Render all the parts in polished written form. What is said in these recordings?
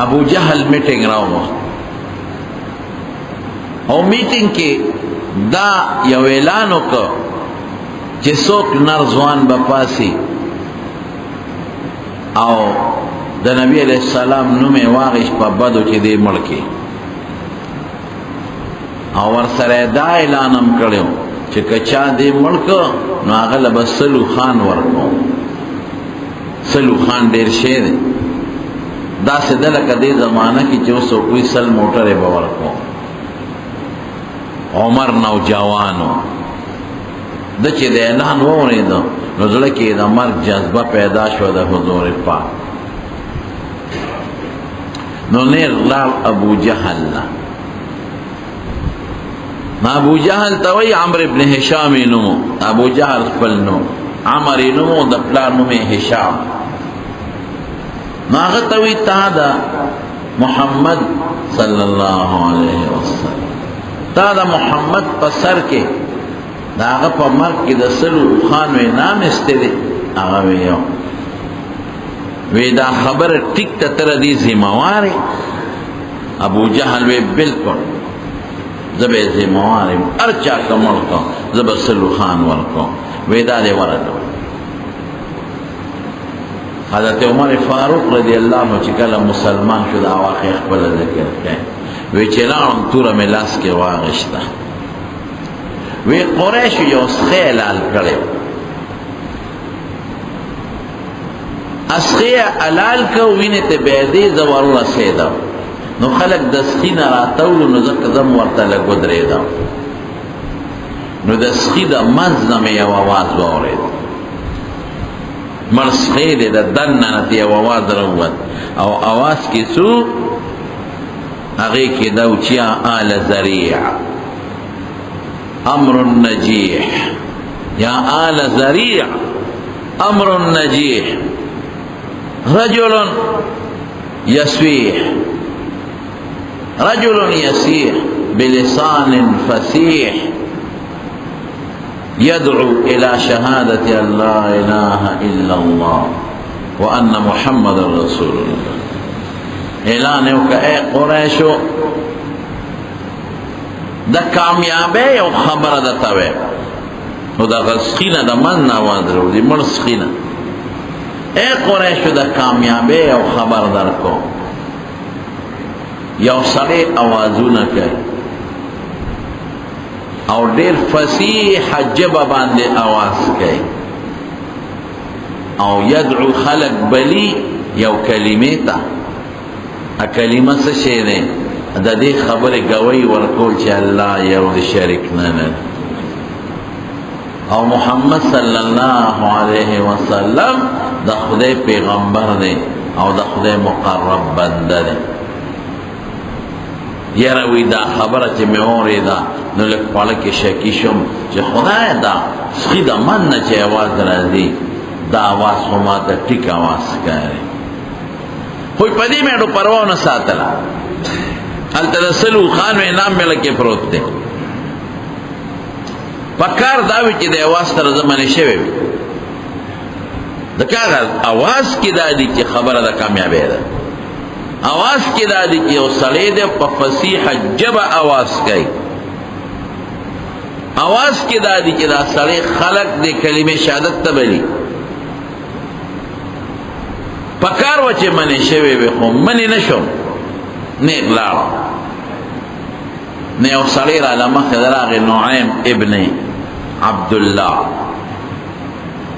ابو جهل میټینګ راوغوښت او میټینګ کې دا یو اعلان وکړ چې څوک نر ځوان به پاسي او د نبی علیہ السلام نوم یې واغېست په بدو چې دی مړ کړي او ورسره دا اعلان هم کړی چې که چا دی مړ کړ نو هغه له به سلو خان ورکړو سلو خان ډېر شی دی داسې ده لکه دې زمانه کې چې اوس کوئی سل موټرې به ورکړو عمر نوجوانو د چې د اعلان واورېده نو زړه کې د مرګ جذبه پیدا شوه د حضور پاک نو نیر لاړ ابو جهل نه ابو جهل ته وایي عمرو ابن هشام یې نومو ابو جهل خپل نوم عمر یې نومو د پلار نوم یې هشام نو هغه ته وایي تا د محمد صلی الله علیه وسلم تا د محمد په سر کې د هغه په مرګ کې د سلو خانو انعام ایستی دی هغه ویو وی دا خبره ټیک ته ته د دې ذمهوار یې ابو جهل وی بلکل زه به یې ذمهوار یم هر چا که مړ کړم زه به سلو خان ورکړم وی دا دې ورکړه حضرت عمر فاروق رضی الله عنه چې کله مسلمان شو دا واقع خپله ذکر کړی وی چې لاړم توره مې لاس کې واغېسته وی قریشو یو سخی حلال کړی اسخی حلال که وینې ته بیدې زه ورورسېدم نو خلک د سخي نه راتولو نو ځکه زه م ورته لږ ودرېدم نو د سخي د منځ نه مې یو اواز واورېد مړ سخی دی د دننه نه یو اواز راووت او اواز کې څو هغې کې دا و چې یا آل ذریع امر نجیح یا آل ذریع امر نجیح رجل يسويح رجل يسيح بلسان فسيح يدعو إلى شهادة أن لا إله إلا الله وأن محمد رسول الله اعلان وکړه اے قریشو د کامیابی یو خبره درته وایم نو دغه سخینه د من نه اواز راوځي مړ سخینه اے قریشو د کامیابی یو خبر درکوم یو سړی اوازونه کوي او ډېر فصیح ژبه باندې اواز کوي او یدعو خلق بلی یو کلمې ته کلمه څه شی دی د دې خبرې ګوی ورکول چې الله یو د شریک نه لري او محمد صلی الله علیه وسلم د خدای پیغمبر دی او د خدای مقرب بنده دی یاره وی دا خبره چې مې اورېده نو لږ پاړه کې شکي شوم چې خدایه دا سخي د من نه چې اواز راځي دا اواز خو ماته ټیک اواز ښکاري خو په دې مې اډو پروا ونه ساتله هلته د سلو خانو انعام مې لکې پروت دی پکار دا وي چې د اواز سره زه منې شوی وي د کار اواز کې دا دي چې خبره د کامیابی ده اواز کې دا دي چې یو سړی دی په فصیحه ژبه اواز کوي اواز کې دا دي چې دا سړی خلق د کلمې شهادت ته بلي پکار و چې منې شوی وي خو منې نه شوم نیغ لاړم نه یو سړی راله مخې د راغی نعیم ابن عبدالله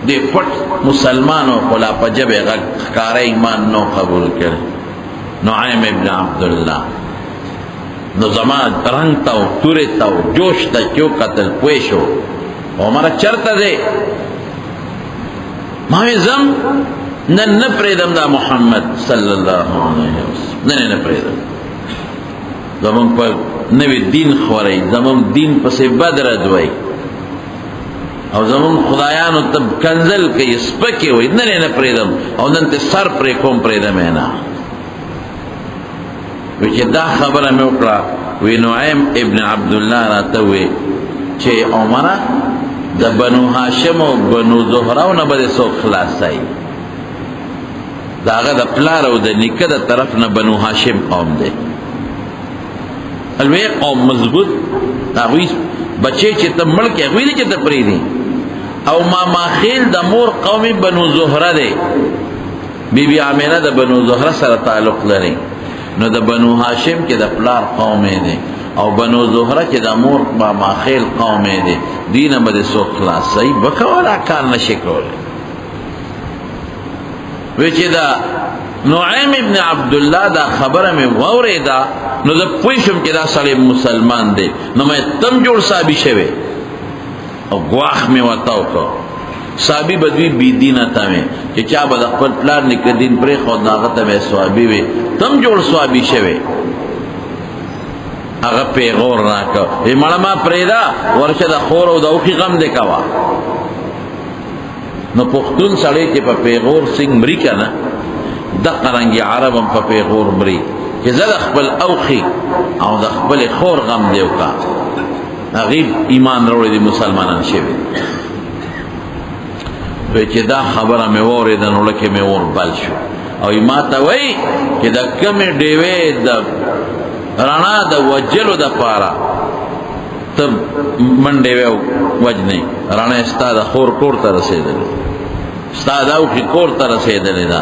دی پټ مسلمانو خو لا په ژبې غږ ښکاره ایمان نو قبول کړی نعیم ابن عبدالله نو زما رنګ ته و تورې ته و جوش ته چې وکتل پوه شو عمره چېرته دی ما وی ځم نن نه پرېږدم دا محمد صلی الله علیه وسلم نن یې نه پرېږدم زمونږ په نوی دین خورئ زمونږ دین پسې بد ردوئ او زمونږ خدایانو ته کنځل کوي سپکې وایي نن یې نه پرېږدم او نن ته سر پرې کوم پرېږدم یې نه وی چې دا خبره مې وکړه وی نعیم ابن عبدالله راته وی چې عمره د بنو هاشم او بنو زهراو نه به دې څوک خلاصوي د دا هغه د پلار او د نیکه د طرف نه بنو هاشم قوم دی الوی قوم مضبوط هغوی بچې چې ته مړ کې هغوی دی چې ته پرېږدي او ماما خیل د مور قومي بنو زهره دی بی بی آمینه د بنو زهره سره تعلق لري نو د بنو هاشم کې د پلار قوم دی او بنو زهره کې د مور ماما خیل قوم دی دینه به د څوک خلاصوي بکوله کار نشي کولی وی چې دا نعیم ابن عبدالله دا خبره مې واورېده نو زه پوه شم چې دا سړی مسلمان دی نو مې تم جوړ صحابي شوی او ګواښ مې ورته وکړ صحابي به دوی بې دینه ته وې چې چا به د خپل پلار نیکه دین پرېښود نو هغه ته به صحابي وې تم جوړ صحابي شوی هغه پیغور راکړ وی مړه ما پرېږده ورشه د خور او د اوښي غم دې کوه نو پختون سړی چې په پیغور سنگ مري که نه دقه رنګې عرب هم په پیغور مري چې زه د خپل اوښي او د خپلې خور غم دې وکړه هغې ایمان راوړی دي مسلمانان شوي وی چې دا خبره مې واورېده نو لکې مې اور بل شو او ما ته وایي چې د کمې ډیوې د رڼا د وجلو دپاره ته منډې وجنې رڼا ستا د خور کور ته رسېدلې ستا د اوښي کور ته رسېدلې ده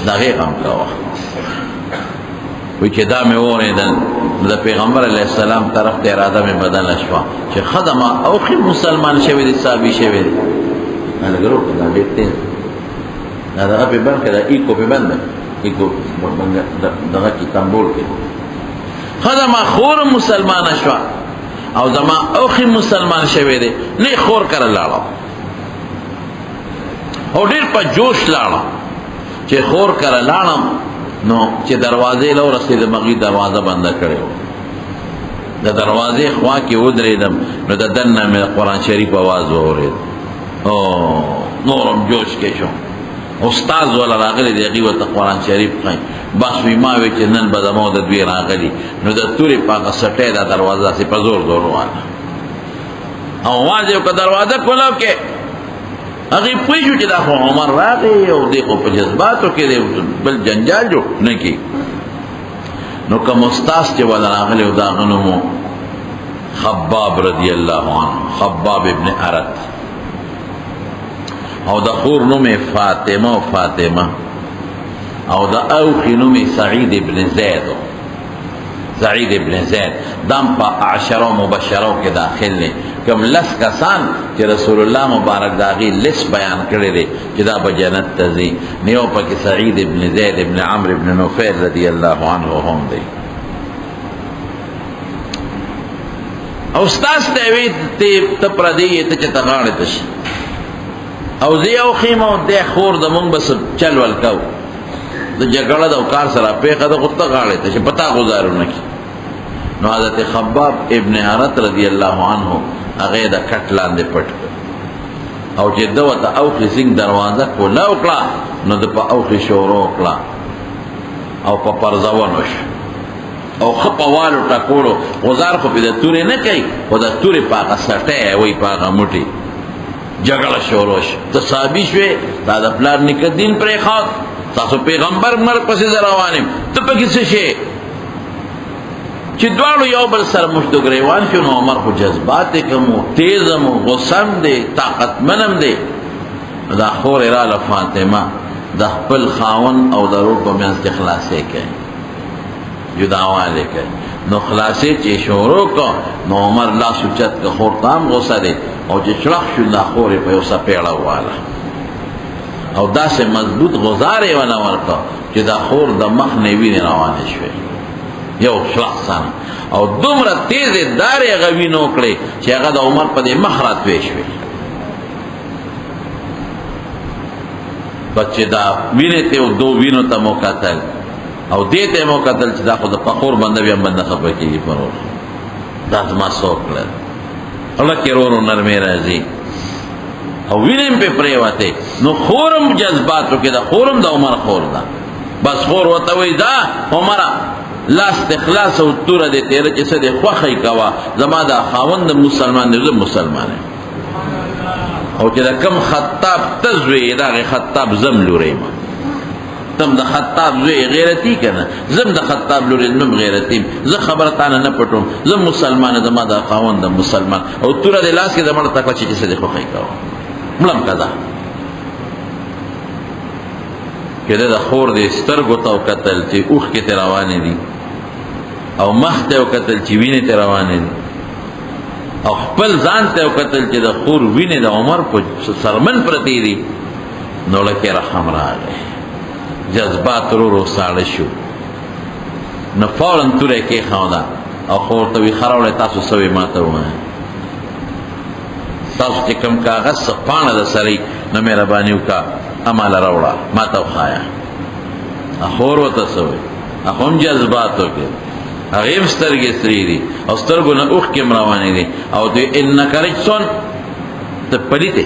د هغې غم کوه وی چې دا مې واورېدل د پیغمبر علیه السلام طرف ته اراده مې بدله شوه چې ښه ده ما اوښي مسلمان شوی دی صحابي شوی دی لږ روکړه دا ډېر تېز دا دغه پې بند کړه دا ایکو پې بند ده ایکو دغه کې تنبول کې ښه ده ما خور مسلمانه شوه او زما اوخی مسلمان شوی دی نه خور کره لاړم او ډېر په جوش لاړم چې خور کره لاړم نو چې دروازې له ورسېدم هغې دروازه بنده کړې وه د دروازې خوا کې ودرېدم نو د دننه مې د قرآن شریف اواز واورېد نورم جوش کې شوم استاد والا راغلی دی هغې ورته قرآن شریف ښایي بس وی ما وی چې نن به زما د دوی راغلي نو د تورې په هغه سټۍ دا دروازه داسې په زور زور وواله او اواز یې وکړه دروازه کولو کې هغې پوه شو چې دا خو عمر راغی او دی خو په جذباتو کې دی بل جنجال جوړ نه کړي نو کوم استاذ چې والا راغلی و د هغه نوم خباب رضی الله عنه خباب ابن ارت او د خور نوم فاطمه او فاطمه او د اوخی نوم سعید ابن زید سعید ابن زید دم په عشره مبشره کې داخل نه کوم لس کسان چې رسول الله مبارک داغي لس بیان کړی دی چې دا به جنت ته ځي نیو پکې سعید ابن زید ابن عمرو ابن نوفل رضی الله عنه هم دی او استاد ته وی ته پردی ته چې تغاړې تشي او زی او خیمه د خور د مونږ بس چل ول کو د جګړه د کار سره پیښه د غوته غاړې ته چې پتا گزارونه کی نو حضرت خباب ابن ارت رضی الله عنه هغه د کټ لاندې پټ او چې دوته اوخي سنگ دروازه کولا وکړه نو د په اوخي شورو وکړه او په پرځاونوش او خپوالو ټکوړو غزار خو په د تورې نه کوي خو د تورې په هغه سټۍ وایي په هغه موټي جګړه شروع شوه ته صحابي شوې تا د پلار نیکه دین پرېښود تاسو پیغمبر مرګ پسې زه روان یم ته پکې څه شې چې دواړو یو بل سره مشت و ګریوان شو نو عمر خو جذبات یې کم و تیز هم و غصه هم دی طاقتمن هم دی دا خور یې راله فاطمه د خپل خاوند او د ورور په منځ کې خلاصې کوي جداوالی کوي نو خلاصې چې شروع کړه نو عمر لاس اوچت که خور ته هم غصه دی او چې شړخ شو دا خور یې په یو څپېړه وواله او داسې مضبوط غزار یې ونه ورکړه چې دا خور د مخ نه وینې روانې شوې یو شړخ سره او دومره تیزې دارې هغه وینې وکړې چې هغه د عمر په دې مخ راتوې شوې بس چې دا وینې ته و دو وینو ته مو کتل او دې ته مو کتل چې دا خو د فخور بنده بیا بنده خفه کېږي پرور دا زما څه وکړل هلکې ورو نرمې راځي او وینې پې پرېوتې نو خورم جذباتو کې ده خورم د عمر خور ده بس خور ورته وایي دا عمره لاس د خلاص او توره دې تېره چې څه دې خوښی کوه زما دا خاوند مسلمان دی زه مسلمان یم او چې د کوم خطاب ته زوی د هغې خطاب زم لوری یم تم د خطاب زوی غیرتی کنه زم د خطاب لوري نم غیرتیم زه خبره تانه نه پټوم زم مسلمان زما د خاوند مسلمان او توره د لاس کې د مړ تکو چې څه دی خو خی کاو ملم کدا کله د خور د سترګو تو قتل چې اوخ کې روانې دي او مخ ته قتل چې وینې ته روانې دي او خپل ځان ته قتل چې د خور وینې د عمر په سرمن پرتی دي نو لکه رحم راغی جذبات رو ساړه شو نو فورن توره کې خاودا او خور ته وی خراوله تاسو سوي ماته وای تاسو چې کوم کاغذ صفانه د سړی نو مهرباني وکا امال راوړه ماته وخایا اخور وته سوي اخوم جذبات وکړه هغه سترګې سری دي او سترګو نه اوخ کې مروانې دي او دې ان کرچون ته پلیته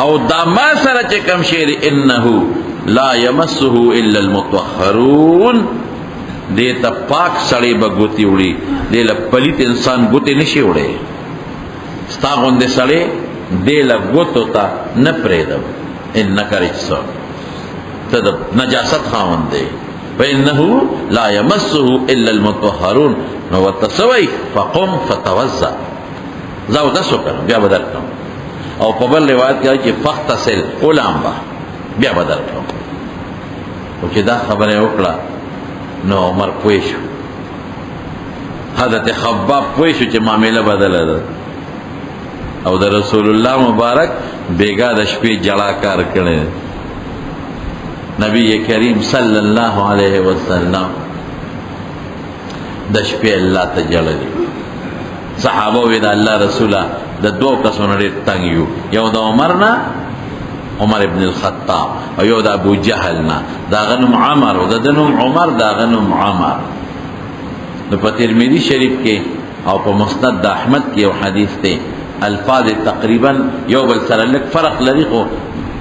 او دا ما سره چې کوم شی دی انه لا يمسه الا المطهرون دې ته پاک سړی به ګوتی وړي دې له پلیت انسان ګوتی نشي وړي ستا غوندې سړی دې له ګوتو ته نه پرېږدم انک رجسون ته د نجاست خاوند دی فانه لا يمسه الا المطهرون نو ورته سوی فقم فتوضا زه اودس وکړم بیا به درکړم او په بل روایت کې چې فغتسل اولامبا بیا به درکړم او چې دا خبره وکړه نو عمر پوه شو حضرت خباب پوه شو چې معامله بدله ده او د رسول الله مبارک بیګا د شپې جړا کار کړي نبی کریم صلی الله علیه وسلم د شپې الله ته جړل صحابه وی د الله رسوله د دوه کسونو ډېر تنګ یو یو د عمر نه عمر ابن الخطاب او یو د ابو جهل نه دا غنم عمر او د دنم عمر دا غنم عمر نو په ترمذی شریف کې او په مسند د احمد کې یو حدیث دی الفاظ تقریبا یو بل سره لږ فرق لري خو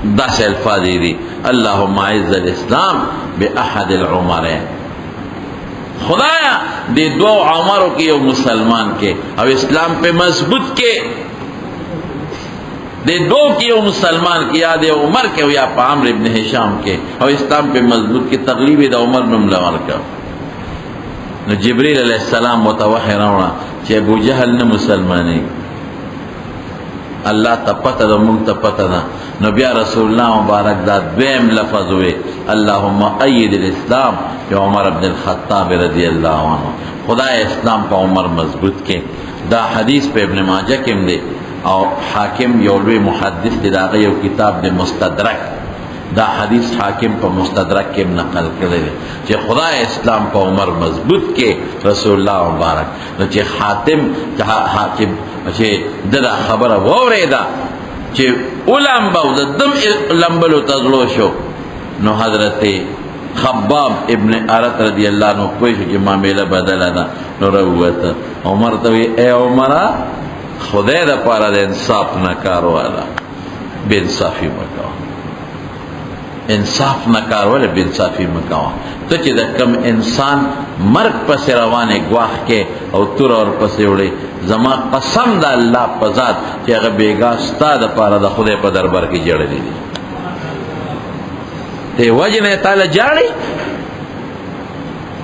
داسې الفاظ دي اللهم اعز الاسلام باحد العمرين خدایا دې دو عمرو کې یو مسلمان کې او اسلام په مضبوط کې دې دو کې یو مسلمان کې یا دې عمر کې او یا په عمرو ابن هشام کې او اسلام په مضبوط کې تقریبا د عمر نوم لور کا نو جبريل علیہ السلام متوحی راوړه چې ابو جهل نه مسلمانې الله تپته د مونږ تپته ده نو بیا رسول الله مبارک دا دویم لفظ وی اللهم ايد الاسلام یا عمر ابن الخطاب رضی الله عنه خدای اسلام په عمر مضبوط کې دا حدیث په ابن ماجه کې دی او حاکم یو لوی محدث دی دا یو کتاب دی مستدرک دا حدیث حاکم په مستدرک کې نقل کړی دی چې خدای اسلام په عمر مضبوط کې رسول الله مبارک نو چې حاتم حاکم چې دا خبره ووریدا چې علماء د دم لمبلو تزلو شو نو حضرت خباب ابن ارت رضی الله عنه کوئی چې معاملې بدله ده نو وروته عمر ته اے عمر خدای د پاره د انصاف نه کار والا بے انصافی وکاو انصاف نه کار والا بے انصافی وکاو ته چې د کم انسان مرګ پس روانه گواخ کې او تور اور پسې وړي زما قسم د الله په ذات چې هغه بیګا ستا د پاره د خدای په دربار کې جړلې دي ته وجنه تعالی جاړي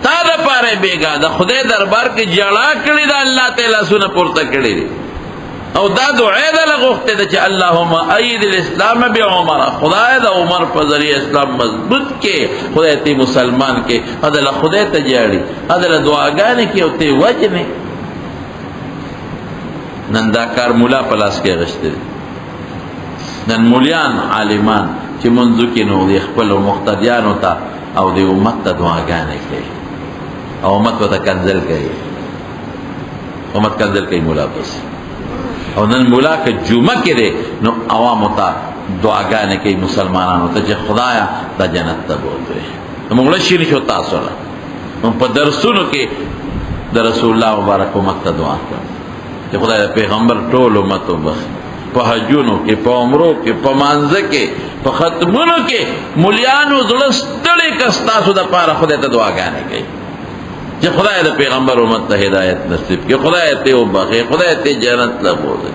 تا د پاره بیګا د خدای دربار کې جړا کړی د الله تعالی سونه پورته کړی دي او دا دعا ده لغوخته ده چې اللهم ايد الاسلام بعمر خدای د عمر په ذریعہ اسلام مضبوط کې خدای ته مسلمان کې ادله خدای ته جاړي ادله دعاګانې کې او ته وجنه نن دا کار مولا پلاس کې غشته نن مولیان عالمان چې منځ کې نو د خپل مقتدیان وتا او د امت ته دعاګانې کوي او امت ته کنزل کوي امت کنزل کوي مولا پس او نن مولا که جمعه کې دی نو عوام ته دعاګانې کوي مسلمانانو ته چې خدایا د جنت ته بوځي موږ له شي نشو تاسو له په درسونو کې د رسول الله مبارک امت ته دعا کوي چې خدای پیغمبر ټول امت وبخ په حجونو کې په عمرو کې په مانځه کې په ختمونو کې مليانو زړستړي کستاسو د پاره خدای ته دعاګانې کوي چې خدای د پیغمبر امت ته هدایت نصیب کړي خدای ته وبخي خدای ته جنت لا بوځي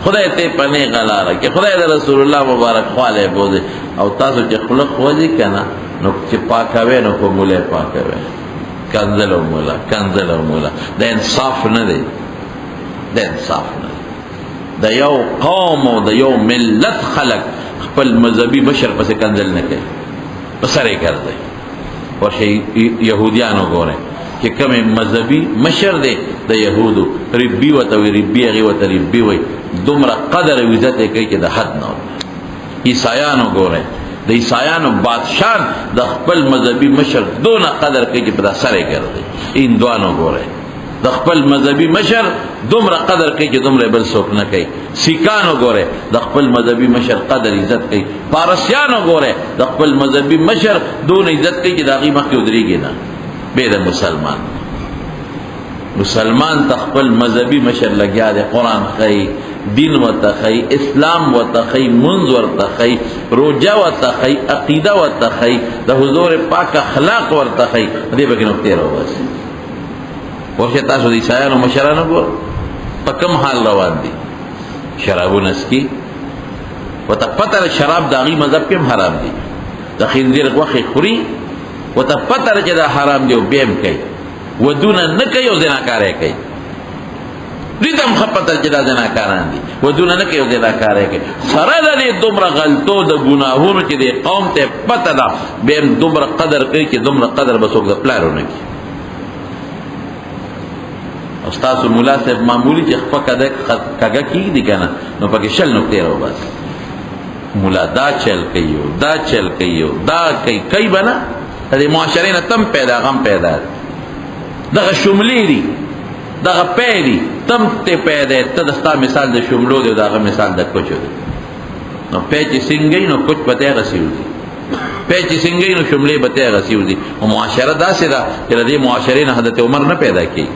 خدای ته پنه غلاره کې خدای د رسول الله مبارک خواله بوزي او تاسو چې خلق خوځي کنه نو چې پاکوي نو په مولا پاکوي کنزل او مولا د انصاف نه دی د انصاف نه د یو قوم او د یو ملت خلق خپل مذهبي بشر پسې کنزل نه کوي بسره ګرځي ورشي يهوديانو ګوره چې کوم مذهبي مشر دی د يهودو ربي وتوي ربي هغه وت ربي وي دومره قدر او عزت کوي چې د حد نه عیسایانو ګوره د عیسایانو بادشاہ د خپل مذهبي مشر دونه قدر کوي چې په سره ګرځي هندوانو ګوره د خپل مذهبي مشر دومره قدر کوي چې دومره بل څوک نه کوي سیکانو ګوره د خپل مذهبي مشر قدر عزت کوي پارسیانو ګوره د خپل مذهبي مشر دونه عزت کوي چې داغي مخ کې ودرېږي نه به د مسلمان تخپل مذهبي مشر لګیا دی قرآن خی دین و تخی اسلام و تخی منځ ور تخی روجا و تخی عقیده و تخی د حضور پاک اخلاق ور تخی دې به نو تیر واسي ورشه تاسو د عیسایانو مشرانو ګور په کوم حال روان دي شرابونه اسکی وته پته شراب داغي مذهب کې حرام دي د خنزیر غوخه خوري وته پته چې دا حرام دی او بیم کوي ودون نه کوي او زناکارې کوي ریدم خپته چې دا زناکاران دي ودون نه کوي او زناکارې کوي سره د دومره غلطو د ګناهونو چې د قوم ته پته ده بیم دومره قدر کوي چې دومره قدر بسوک د پلارونه کوي استاد مولا صاحب معمولی چې خپل کګه کی دي کنه نو پکې شل نقطې راو بس مولا دا چل کيو دا چل کيو دا کوي بنا د معاشرې نه تم پیدا غم پیدا دغه شملې دي دغه پیری تم ته پیدا ته دستا مثال د شملو دی دغه مثال د کوچو دی نو پېچ سنگي نو کوچ پته غسیو دي پېچ سنگي نو شملې پته غسیو دي او معاشره داسې ده چې د معاشرې نه حضرت عمر نه پیدا کی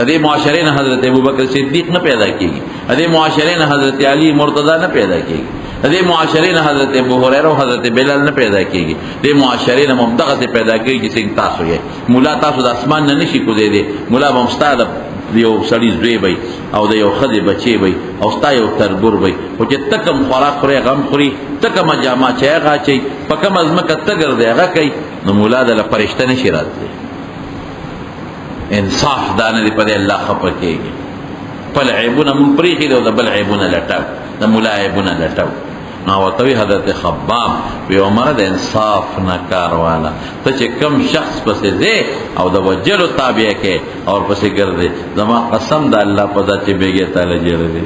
دې معاشرې نه حضرت ابوبکر صدیق نه پیدا کیږي دې معاشرې نه حضرت علی مرتضی نه پیدا کیږي دې معاشرې نه حضرت ابو هريره او حضرت بلال نه پیدا کیږي دې معاشرې نه ممدغه ته پیدا کیږي چې تاسو یې مولا تاسو د اسمان نه نشي کوزې دي مولا به مستعد یو سړی زوی وي او د یو خدي بچي وي او ستا یو تربور وي او چې تکم خوراک خوري غم خوري تکم جامه چا غاچي پکم ازمکه تګر دی هغه کوي نو مولا د فرشته نشي راځي انصاف دانه دی په الله خپه کېږي بل عیبونه من پریخي دی او د بل عیبونه لټاو د مولا عیبونه لټاو نو وتوی حضرت خباب وی عمر د انصاف نه کار والا ته چې کم شخص پسې دی او د وجلو تابع کې او پسې ګرځي زما قسم د الله په ذات چې بیګه تعالی جوړ دی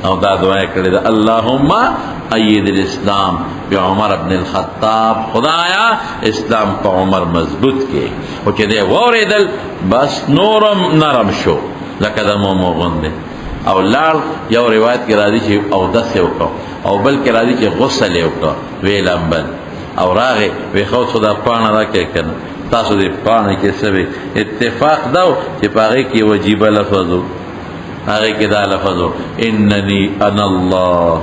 او دا دعا کړې ده اللهم ايد الاسلام بعمر ابن الخطاب خدایا اسلام په عمر مضبوط کې او چې دی وریدل بس نورم نرم شو لکه د مومو غوندې او لار یو روایت کې راځي چې او دس یو کو او بل کې راځي چې غسل یو کو ویلم بل او راغه وی خو خدا پانه راکې کنه تاسو دې پانه کې سوي اتفاق دا چې پاره کې واجب لفظو هغه کې دا لفظو انني انا الله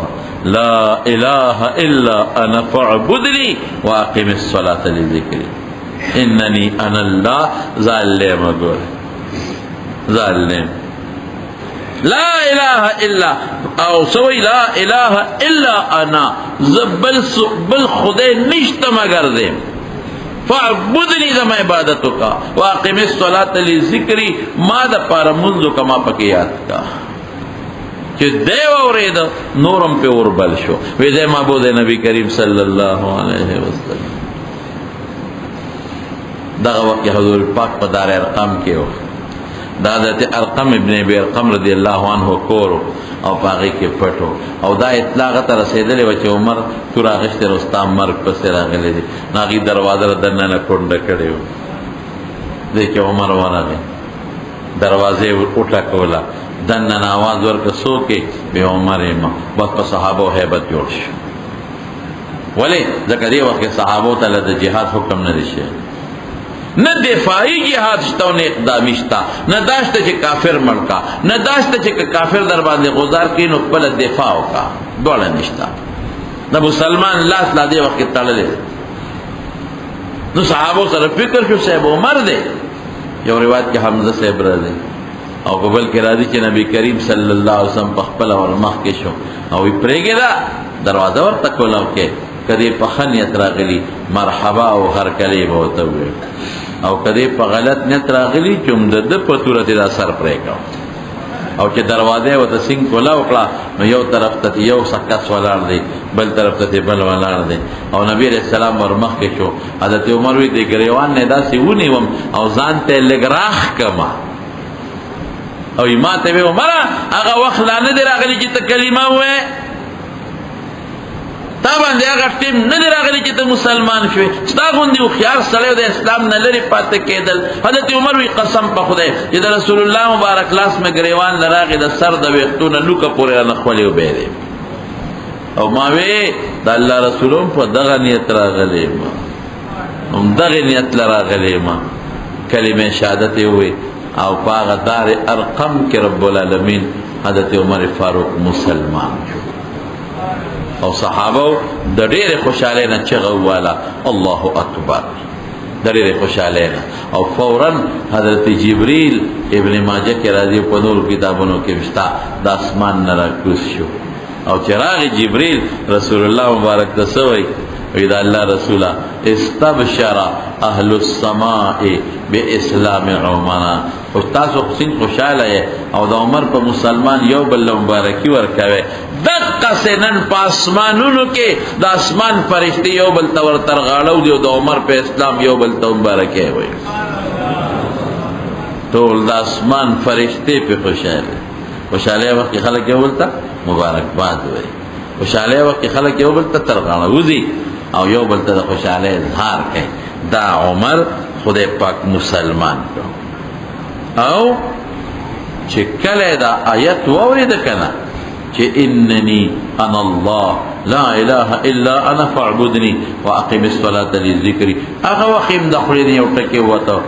لا اله الا انا فاعبدني واقم الصلاه لذكري انني انا الله ظالم اقول ظالم لا اله الا او سوي لا اله الا انا بل خدای نشته مگر دې فاعبدني زما عبادتو کا واقم الصلاه لذكري ما د پاره منځو کما پکې یاد کا چې دیو اورید نورم په اور بل شو وې دې معبود نبی کریم صلی الله علیه وسلم دغه وخت حضور پاک په دار ارقم کې و دا حضرت ارقم ابن ابي ارقم رضی الله عنه کور او پاغي کې پټو او دا اطلاع ته رسیدلې و چې عمر تورا غشت رستم مرګ پس راغلي دي ناغي دروازه دنه نه کونډه کړو دې چې عمر ورغی دروازه وټا کولا دنه आवाज ورک سوکې به عمر ما بس په صحابه hebat جوړ شو ولی ځکه دی وخت صحابه ته د جهاد حکم نه دي نه دفاعی جهاد شته او نه اقدامي شته نه داشته چې کافر مړکا نه داشته چې کافر در باندې غزار کین او خپل دفاع وکا ډول نشته د مسلمان لاس لا دی وخت تړلې نو صحابه سره فکر شو صاحب عمر دی یو روایت کې حمزه صاحب راځي او قبل کې راځي چې نبی کریم صلی الله علیه وسلم په خپل اور مخ کې شو او یې پرېږه دا دروازه ورته کولاو کې کدی په خنیت راغلی مرحبا او هر کلی به ورته وویل او کدی په غلط نیت راغلی چې د په صورت دا سر پرېږه او چې دروازه ورته سینګ کولاو کړه نو یو طرف ته یو سکس ولاړ دی بل طرف ته بل ولاړ دی او نبی علیہ السلام ور مخ کې شو حضرت عمر وی دی ګریوان نه داسې ونیوم او ځان ته لګراخ کما او ما ته وی عمر هغه وخت لا نه دی راغلی چې ته کلمه وې تا باندې هغه ټیم نه دی راغلی چې ته مسلمان شوې ستا غوندې هوښیار سړی د اسلام نه لرې پاتې کېدل حضرت عمر وی قسم په خدای چې د رسول الله مبارک لاس مې ګریوان نه راغی د سر د ویښتو نه لوکه پورې رانه خولې وبېرې او ما وی د الله رسولم په دغه نیت راغلی ما هم دغه نیت له راغلی ما کلمه شهادت یې ووی او په هغه دار ارقم کې رب العالمین حضرت عمر فاروق مسلمان شو او صحابه د ډېرې خوشحالۍ نه چغه وواله الله اکبر د ډېرې خوشحالۍ نه او فورا حضرت جبریل ابن ماجه کې راځي په نورو کتابونو کې شته د اسمان نه راکوز شو او چې راغی جبریل رسول الله مبارک ته څه وایي وی دا الله رسوله استبشر اهل السماء باسلام عمر او تاسو خصین خوشاله او د عمر په مسلمان یو بل مبارکي ورکوي دغه سنن په اسمانونو کې د اسمان فرشتي یو بل تور ترغاړو دی د عمر په اسلام یو بل ته مبارکي وي ټول د اسمان فرشتي په خوشاله وخت خلک یو بل ته مبارکباد وي خوشاله وخت خلک یو بل ته ترغاړو دي او یو بل ته د خوشاله اظهار کوي دا عمر خدای پاک مسلمان کړ او چې کله دا آیت وورید کنه چې انني انا الله لا اله الا انا فاعبدني واقم الصلاه لذكري هغه وخت د خلینو یو ټکی وته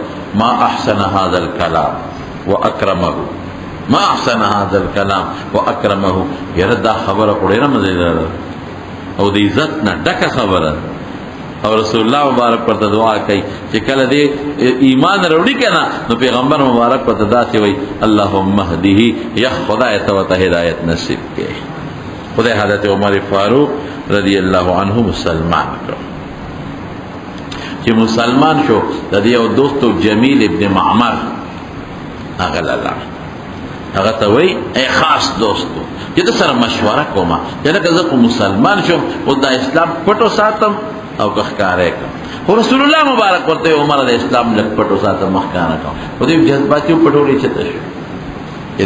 ما احسن هذا الكلام واكرمه ما احسن هذا الكلام واكرمه يردا خبره وړه مزیدار او د عزت نه ډکه خبره او رسول الله مبارک پر دعا کوي چې کله دې ایمان وروړي کنه نو پیغمبر مبارک پر دعا کوي اللهم اهديه یا خدای ته هدایت نصیب کړي خدای حضرت عمر فاروق رضی الله عنه مسلمان کړ چې مسلمان شو د دې او دوستو جمیل ابن معمر هغه لاله هغه ته وای ای خاص دوستو چې د سره مشوره کومه چې لکه زه مسلمان شم او د اسلام پټو ساتم او ښکارې کوم خو رسول الله مبارک ورته عمر د اسلام لک پټو ساتم ښکارا کوم او دې جذباتي پټوړي چته شو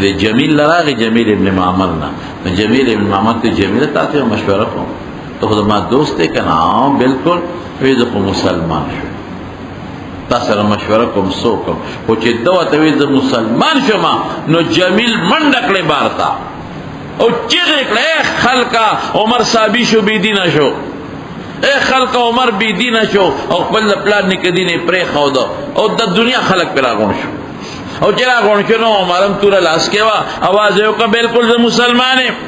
دې جمیل لراغي جمیل ابن معمر نه جمیل ابن معمر ته جمیل تاسو مشوره کوم ته خو ما دوست ته کنه بالکل وې زه مسلمان شم تاسو سره مشوره کوم سو کوم او چې دوه ته وې زه مسلمان شوم نو جمیل منډه کړې بارتا او چیغې کړې خلکا عمر صاحب شو بی دینه شو اے خلق عمر بی دینه شو او خپل پلان نک دینه پرې خو دو او د دنیا خلق پر راغون شو او چې راغون شو نو عمرم تور لاس کېوا आवाज یو کا بالکل زه مسلمان یم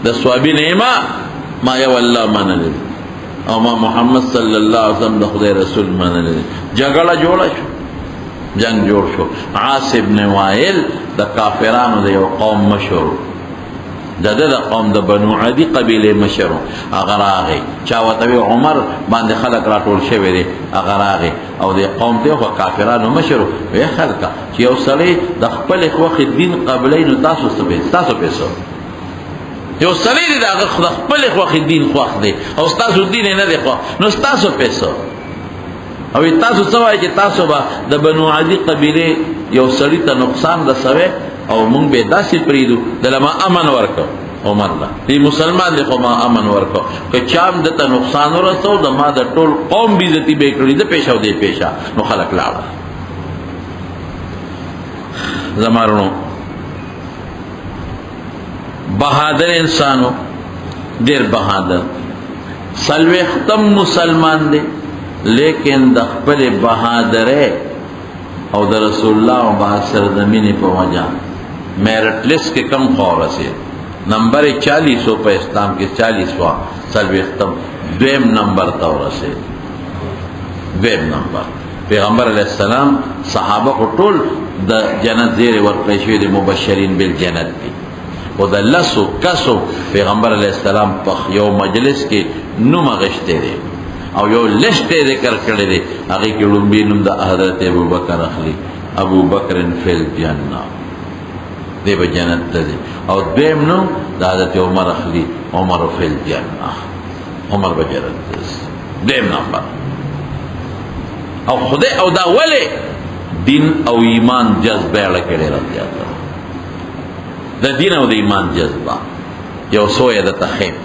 د ثوابین ما ما یا والله منل او ما محمد صلی الله علیه وسلم د خدای رسول منل جګړه جوړه شو جنگ جوړ شو عاص ابن وائل د کافرانو د یو قوم مشهور د قوم د بنو عدی قبیله مشهور هغه راغی چا وته عمر باندې خلک راټول شوی دی هغه راغی او د قوم ته خو کافرانو مشهور وی خلک چې یو سړی د خپل وخت دین قبلین تاسو پیسو یو سړی د خپل وخت دین خوښ دی او تاسو دین نه دی خو نو تاسو پیسو او تاسو سوای چې تاسو به د بنو عدی قبیله یو سړی ته نقصان رسوي او مونږ به داسې پریدو دلما امن ورکو عمر لا دی مسلمان دی خو ما امن ورکو که چام دته نقصان ورسو د ما د ټول قوم بی عزتی به کړی د پیښو دی پیښه نو خلق لاړ زمارونو بہادر انسانو ډیر بہادر سلوی ختم مسلمان دی لیکن د خپل بہادره او د رسول الله مبارک سرزمین په وجه میرٹ لسٹ کے کم خور سے نمبر 40 په اسلام کے 40واں سلوی ختم دویم نمبر تور سے دویم نمبر پیغمبر علیہ السلام صحابہ کو ټول د جنت زیر ورکړی شوی د مبشرین بالجنت دی خو د لسو کسو پیغمبر علیه السلام په یو مجلس کې نوم اغشتی دی او یو لسټ یې ذکر کړی دی هغې کې لومبي نوم د حضرت ابوبکر اخلي ابوبکر فی الجنه دی به جنت ته ځي او دویم نوم د حضرت عمر اخلي عمر فی الجنه عمر به جنت ته ځي دویم نمبر او خدای او دا ولې دین او ایمان جذبه اړه کړی رضی الله د دین او د ایمان جذبه یو سویه د تخیم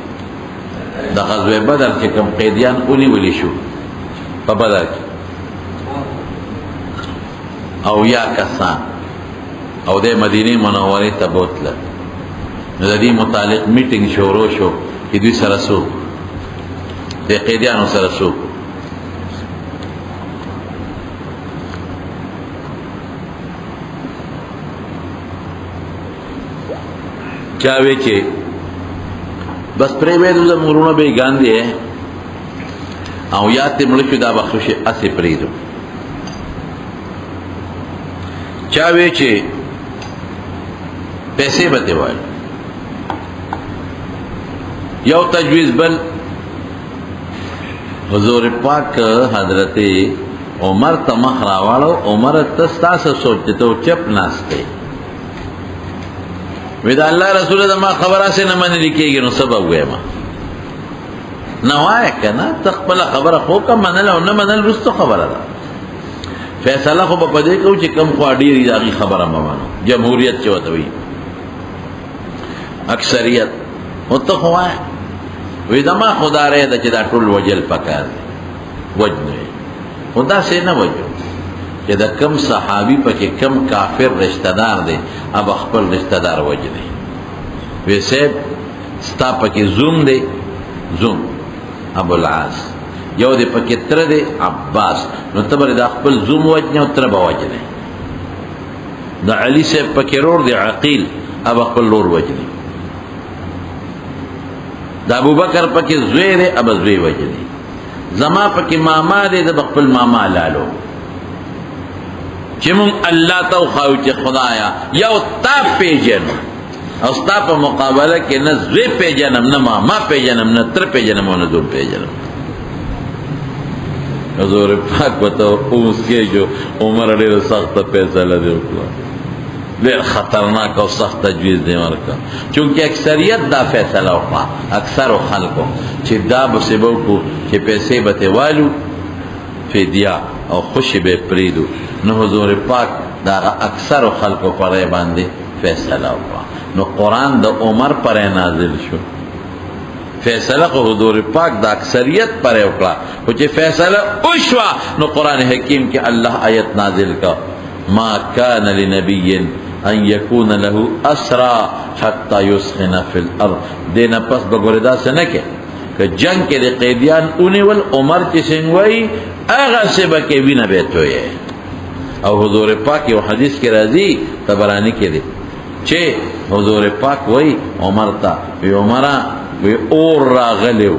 د غزوه بدر کې کوم قیدیان ونیولی شو په بدر کې او یا کسان او د مدینه منورې ته بوتله نو د دې متعلق میټینګ شروع شو چې دوی سره سو د قیدیانو سره سو چاوی چې بس پرې وې د مورونو به ګاندې او یا ته مړ شو دا بخښه اسې پریدو چاوی چې پیسې به دی وای یو تجویز بل حضور پاک حضرت عمر ته مخ راواړو عمر ته تاسو سوچته چپ ناشته ودا الله رسول د ما خبره سه نه منل کېږي نو سبب وایم نو وای کنه تخپل خبره خو کوم منل او نه منل رستو خبره ده فیصله خو په دې کو چې کم خو ډیری دغه خبره مانو جمهوریت چوته وي اکثریت متخوای وې دا ما خدای د چې دا ټول وجل پکار وجنه خدا سه نه وجو چې دا کم صحابي پکې کم کافر رشتہ دار دی اب خپل رشتہ دار وجنه ویسه ستا پکې زوم دی زوم ابو العاص یو دی پکې تر دی عباس نو تبر دا خپل زوم وجنه او تر به وجنه دا علي سے پکې رور دی عقیل اب خپل لور وجنه دا ابو بکر پکې زوی دی اب زوی وجنه زما پکې ماما دی د خپل ماما لالو چې مون الله تو خو چې خدایا یو تا پیجن او ستا په مقابله کې نه زوی پیجنم نه ما پیجنم نه تر پیجنم نه دوم پیجنم حضور پاک بتاؤ اوس کې جو عمر ډېر سخت فیصله دی وکړه ډېر خطرناک او سخت تجویز دی ورکړه چونکه اکثریت دا فیصله وکړه اکثر خلکو چې دا به سبب کو چې پیسې به والو فدیه او خوشی به پریدو نو حضور پاک دا اکثر خلکو پر باندې فیصله وکړه نو قرآن د عمر پر نازل شو فیصله خو حضور پاک د اکثریت پر وکړه خو چې فیصله وشوه نو قرآن حکیم کې الله آیت نازل کا ما کان لنبی ان یکون له اسرا حتی یسخن فی الارض دینا پس بگوردہ سے نکے کہ جنگ کے دی قیدیان اونیول عمر کی سنگوئی آغا سے بکے وی نبیتوئی ہے او حضور پاک یو حدیث کی رازی تبرانی کے دی چھے حضور پاک وی عمر تا وی عمرہ وی اور را غلیو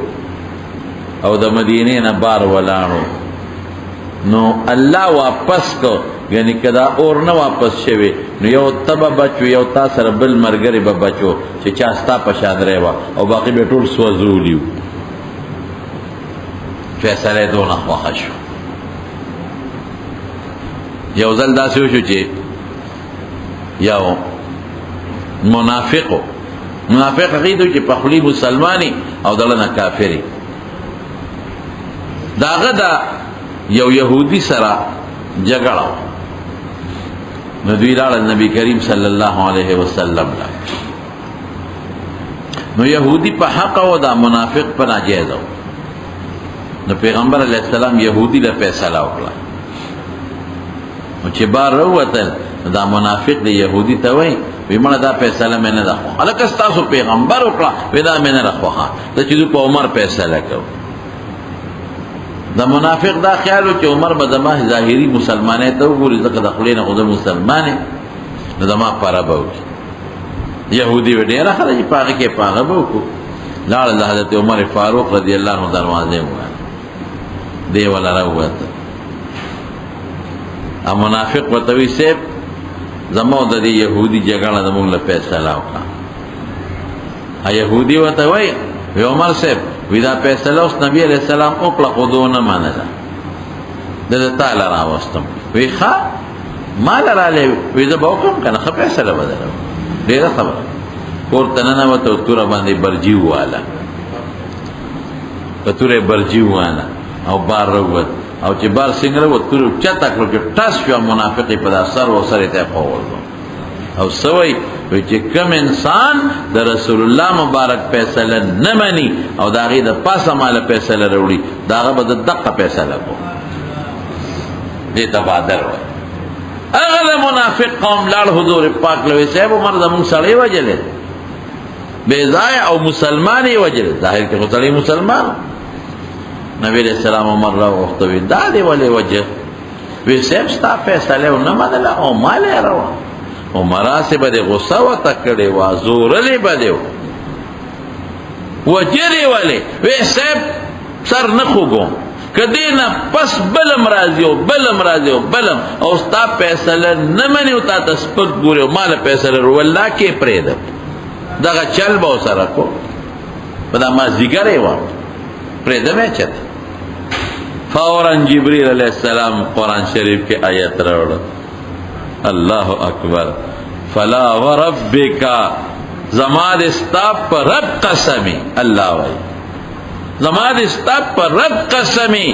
او دا مدینه نا بار ولانو نو اللہ واپس کو یعنی کدا اور نه واپس شوی نو یو تبا بچو یو تا سره بل مرګری به بچو چې چاستا پشاد رہوا او باقی به ټول سوزولیو فیصله دونه خوښ شو یو ځل داسې وشو چې یو منافق عقیدو چې په خلی مسلمانی او دلته کافری داغه دا یو يهودي سره جګړه نو دوی لاړل نبی کریم صلی الله علیه وسلم لا نو يهودي په حق او دا منافق په ناجیز نو پیغمبر علیہ السلام يهودي له فیصله وکړه نو چې بار وروتل دا منافق دی يهودي ته وای ویمنه دا فیصله مې نه ده خو الکه تاسو پیغمبر وکړه ودا مې نه راخوها ته چې په عمر فیصله کو دا منافق دا خیالو چې عمر به دمه ظاهری مسلمانه ته وګوري ځکه د خلینو خود مسلمانه نو دمه پاره به يهودي وډیره خلک پاغه کې پاغه به وکړو لاړ د حضرت عمر فاروق رضی الله عنه دروازه وای دی ولا راوته ا منافق وتوي سیب زمو د دې يهودي جګړه د موږ له فیصله وکړه. يهودي ورته وایي عمر صاحب وی دا فیصله اوس نبی علیہ السلام وکړه خو دو نه منله د تعالی راوستم. وی ښه ما لراله وی زه به وکړم که نه ښه فیصله به درم. ډېره خبره کور ته ننوته او توره باندې برجي وواله په توره برجي وواله او بار راووت او چې بار څنګه راووت توره اوچته کړه چې ټس شوه منافق یې په دا سر و سر یې ته یې خوړلو او څه وایي وی چې کوم انسان د رسول الله مبارک فیصله نه مني او د هغې د پاسه ماله فیصله راوړي د هغه به د دقه فیصله کوو. دې ته بادر وایي. هغه د منافق قوم لاړ حضور پاک له وی صاحب عمر زمونږ سړی وجلی بې ځایه او مسلمان یې وجلی. ظاهر کې خو سړی مسلمان. نبی علیہ السلام عمر راوغوښته وی دا دې ولې وجه؟ وی صاحب ستا فیصله ونه منله او مال یې روه عمراسې به دې غصه ورته کړې وه زورلې به دې وجلې ولې؟ وی صاحب سر نه خوږوم که دې نه پس بلم راځي او بلم راځي او بلم او ستا فیصله نه مني او تا ته سپک ګوري او ما له فیصله والله کې پرېږدم دغه چل به ورسره کو په دا مازدیګر یې وم پرېږدم یې چېرته. فوراً جبریل علیہ السلام قرآن شریف کې آیت راوړه اللہ اکبر فلا وربک زما دې ستا په رب قسمی الله وایي زما دې ستا په رب قسمی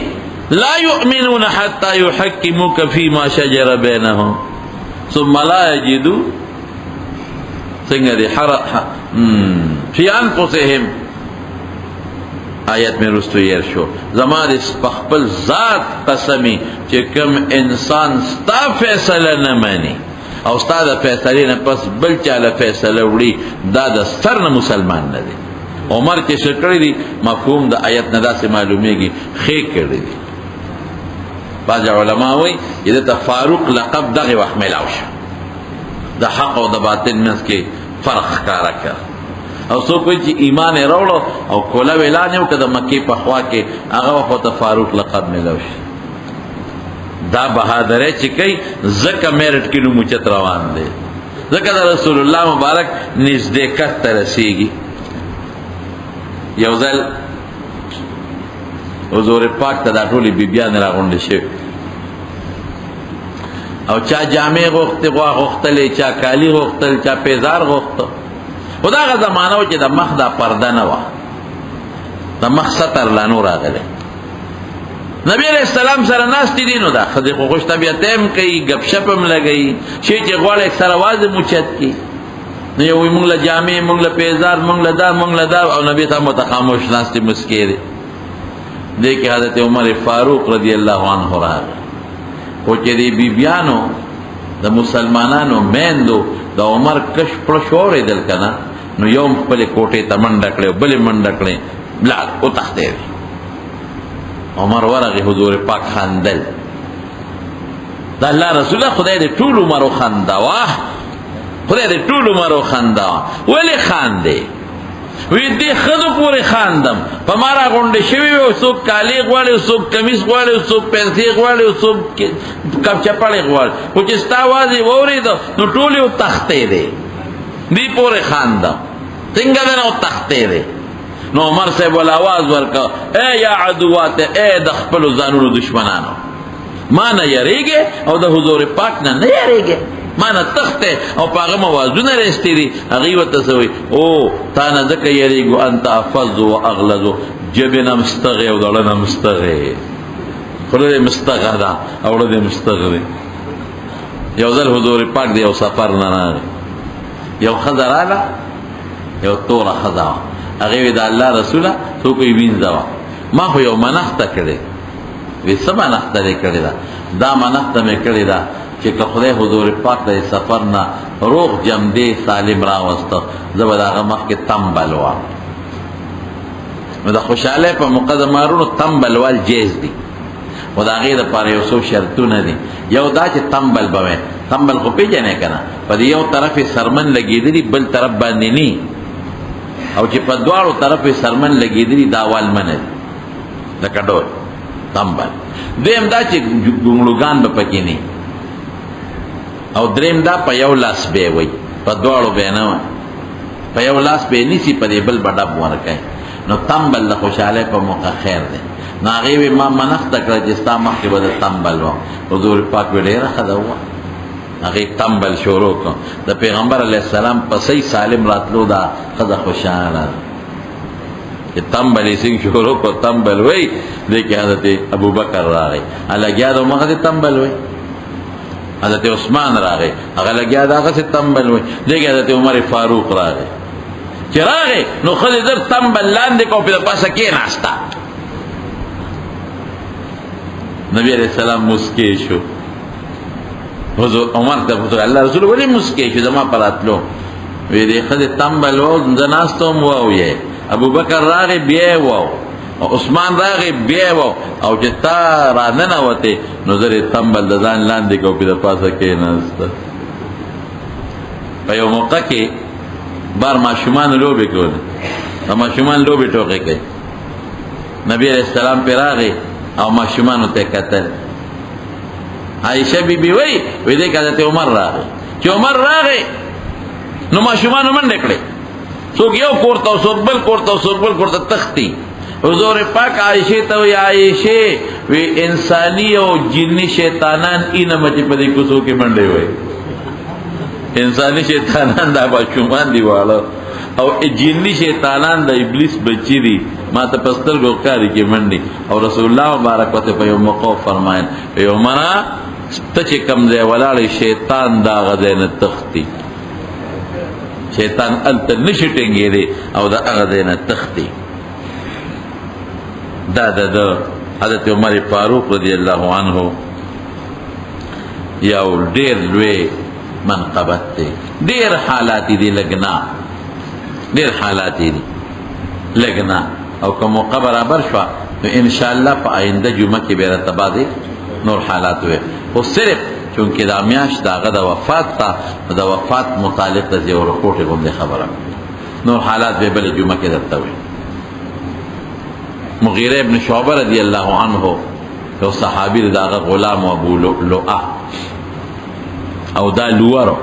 لا یؤمنون حتی یحکموک فیما شجر بینهم ثم لا یجدوا څنګه دې فی انفسهم آیت میں رستو یر شو زما دې په خپل ذات قسمی چې کوم انسان ستا فیصله نه مني او ستا د فیصلې نه پس بل چا له فیصله وړي دا د سر نه مسلمان نه دی. عمر چې څه کړي دي مفهوم د آیت نه داسې معلومیږي ښې کړي دي. بعض علما وایي چې دته فاروق لقب دغې وخت میلاو شو د حق او د باطل منځ کې فرق ښکاره کړ او څوک وایي چې ایمان یې راوړو او کوله اعلان یې وکړه د مکې په خوا کې هغه وخت ورته فاروق لقب میلاو شي. دا بهادرۍ چې کوي ځکه میرټ کې نوم اوچت روان دی ځکه د رسول الله مبارک نزدېکت ته رسېږي. یو ځل حضور پاک ته دا ټولې بیبیانې راغونډې شوې او چا جامې غوښتې غوا غوښتلې چا کالي غوښتل چا پیزار غوښته خو دا هغه زمانه و چې د مخ دا پرده نه وه د مخ ستر لا نو راغلی. نبی علیہ السلام سره ناستې دي نو دا ښځې خو خوش طبیعته هم کوي ګپ شپ هم لګوي شی چې غواړي اکثر اواز هم اوچت کړي نو یو وایي مونږ له جامې مونږ له پیزار مونږ له دا مونږ له دا او نبي ته مته خاموش ناستې مسکې دی. دې کې حضرت عمر فاروق رضی الله عنه راغی خو چې دې بیبیانو د مسلمانانو میندو د عمر کش پړش واورېدل که نه نو یو هم خپلې کوټې ته منډه کړې او بلې منډه کړې لاړ وتښتېدې. عمر ورغی حضور پاک خندل د الله رسوله خدای دې ټول عمر وخندوه خدای دې ټول عمر وخندوه. ولې خاندې؟ وی دې ښځو پورې خاندم په ما راغونډې شوي وي او څوک کالي غواړي څوک کمیس غواړي څوک پنسي غواړي څوک کپ چپړې غواړي خو چې ستا اواز یې واورېده نو ټول یې وتښتېدې دې پورې خاندم څنګه دی نه وتښتېدې. نو عمر صاحب ول آواز ورکړه ای یا عدوات ای د خپلو ځانونو دشمنانو ما نه یریږې او د حضور پاک نه نه یریږې ما نه تښتې او په هغه موازونه رایستې دي هغې ورته څه وایي او تا نه ځکه یریږو انت افظ و اغلظو جبې نه مستغې او زړه نه مستغې خوله دې مستغه ده او زړه دې مستغ دی. یو ځل حضور پاک د یو سفر نه راغی یو ښځه راغله یو توره ښځه وه هغې وی د الله رسوله څوک یې وینځه وه ما خو یو منښته کړې وی څه منښته دې کړې ده دا منښته مې کړې ده چې که خدای حضور پاک د سفر نه روغ جمدې سالم راوسته زه به د هغه مخکې تمبل وم. نو د خوشحالۍ په مقدمارونو تمبل وال جیز دي خو د هغې دپاره یو څو شرطونه دي. یو دا چې تمبل به وی تمبل خو پېژنې که نه په دې یو طرف یې سرمن لګېدلي بل طرف باندې نی او چې په دواړو طرف یې سرمن لګېدلي دا والمنه دي لکه ډول تمبل. دویم دا چې ګونګړوګان به پکې نه او دریم دا په یو لاس به وي په دواړو به نه وي په یو لاس به نیسی په دې بل بډب ورکای نو تنبل له خوشاله په موقع خیر دی نو هغې ما منښته کړه چې ستا مخکې به د تنبل وم حضور پاک وی ډېره ښه ده ووه هغې تنبل شروع کړو د پیغمبر علیه السلام په صحیح سالم راتلو دا ښځه خوشحاله ده چې تنبل یې څنګه شروع کړو تنبل وی دې کې حضرت ابوبکر راغی لګیا د همغسې تنبل وی حضرت عثمان راغی هغه لګیا د هغسې تنبل وی دې کې حضرت عمر فاروق راغی چې راغی نو ښځې در تنبل لاندې کړو پې د پاسه کېناسته نبی علیہ السلام مسکی شو حضور عمر ته پوښتنه الله رسول ولې مسکی شو زما په راتلو وی دې ښځې تنبل و زه ناسته وم وویې ابوبکر راغی بیا یې وو او عثمان راغی بیا یې وو او چې تا راننوتې نو زه یې تنبل د ځان لاندې کړو پې د پاسه کېناسته په یو موقع کې بار ماشومانو لوبې کولې او ماشومان لوبې ټوقې کوي نبی علیہ السلام پې راغی او ماشومانو ته کتل عائشہ بی بی وی دې کې حضرت عمر راغی چې عمر راغی نو ماشومانو منډې کړې څوک یو کور ته څوک بل کور ته څوک بل کور ته تختی حضور پاک عائشې ته وی عائشې وی انسانی او جنی شیطانان اینه مچې په دې کوڅو کې منډې وی انسانی شیطانان دا ماشومان دی واړه او جنی شیطانان د ابلیس بچی دي ما ته پستر ګوکاري کې منډي او رسول الله مبارک وته په یو موقع فرمایل یو مرا ته چې کم ځای ولاړې شیطان دا غځای نه تختی شیطان الته نشي ټینګېدی او دا هغه ځای نه تختی دا د حضرت عمر فاروق رضی الله عنه یو ډېر لوی منقبت دی ډېر حالات دي لګنا ډېر حالات دي لګنا او که موقع برابر شوه نو انشاءالله په آینده جمعه کې به راته بعضې نور حالات وي خو صرف چونکې دا میاشت د هغه د وفات ته د وفات متعلق د یو رپورټ غوندې خبره نور حالات به بلې جمعه کې درته وي مغیره ابن شعبه رضی الله عنه یو صحابي د هغه غلام ابو لؤلؤه او دا لوورو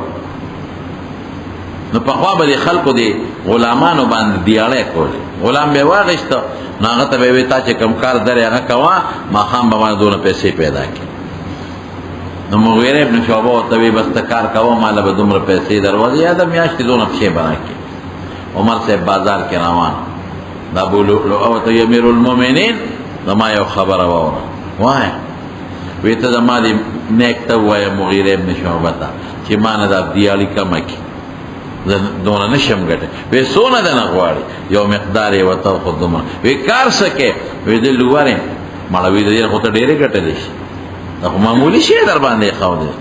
نو پخوا به د خلکو د غلامانو باندې دیاړی کولې غلام به یې واخېسته نو هغه ته به یې وی تا چې کوم کار درې هغه کوه ماښام به باندې دونه پیسې پیدا کړي نو مغیره ابن شعبه ورته وی بس ته کار کوه ماله به دومره پیسې دروازې یا د میاشتې دونه پښې به راکړي عمر صاحب بازار کې روان د ابو لؤلؤه ورته وی امیر المؤمنین زما یو خبره واوره وایه وی ته زما دې نیک ته ووایه مغیره ابن شعبه ته چې ما نه دا دیاړي کمه کړي دونه نشم ګټه وی څونه دنه غواړي یو مقدار یې ورته خو دومره وی کار څه کې وی د لوورې مړه وی د دې خو ته ډېرې ګټلی شي دا خو معمولي شی در باندې ښودی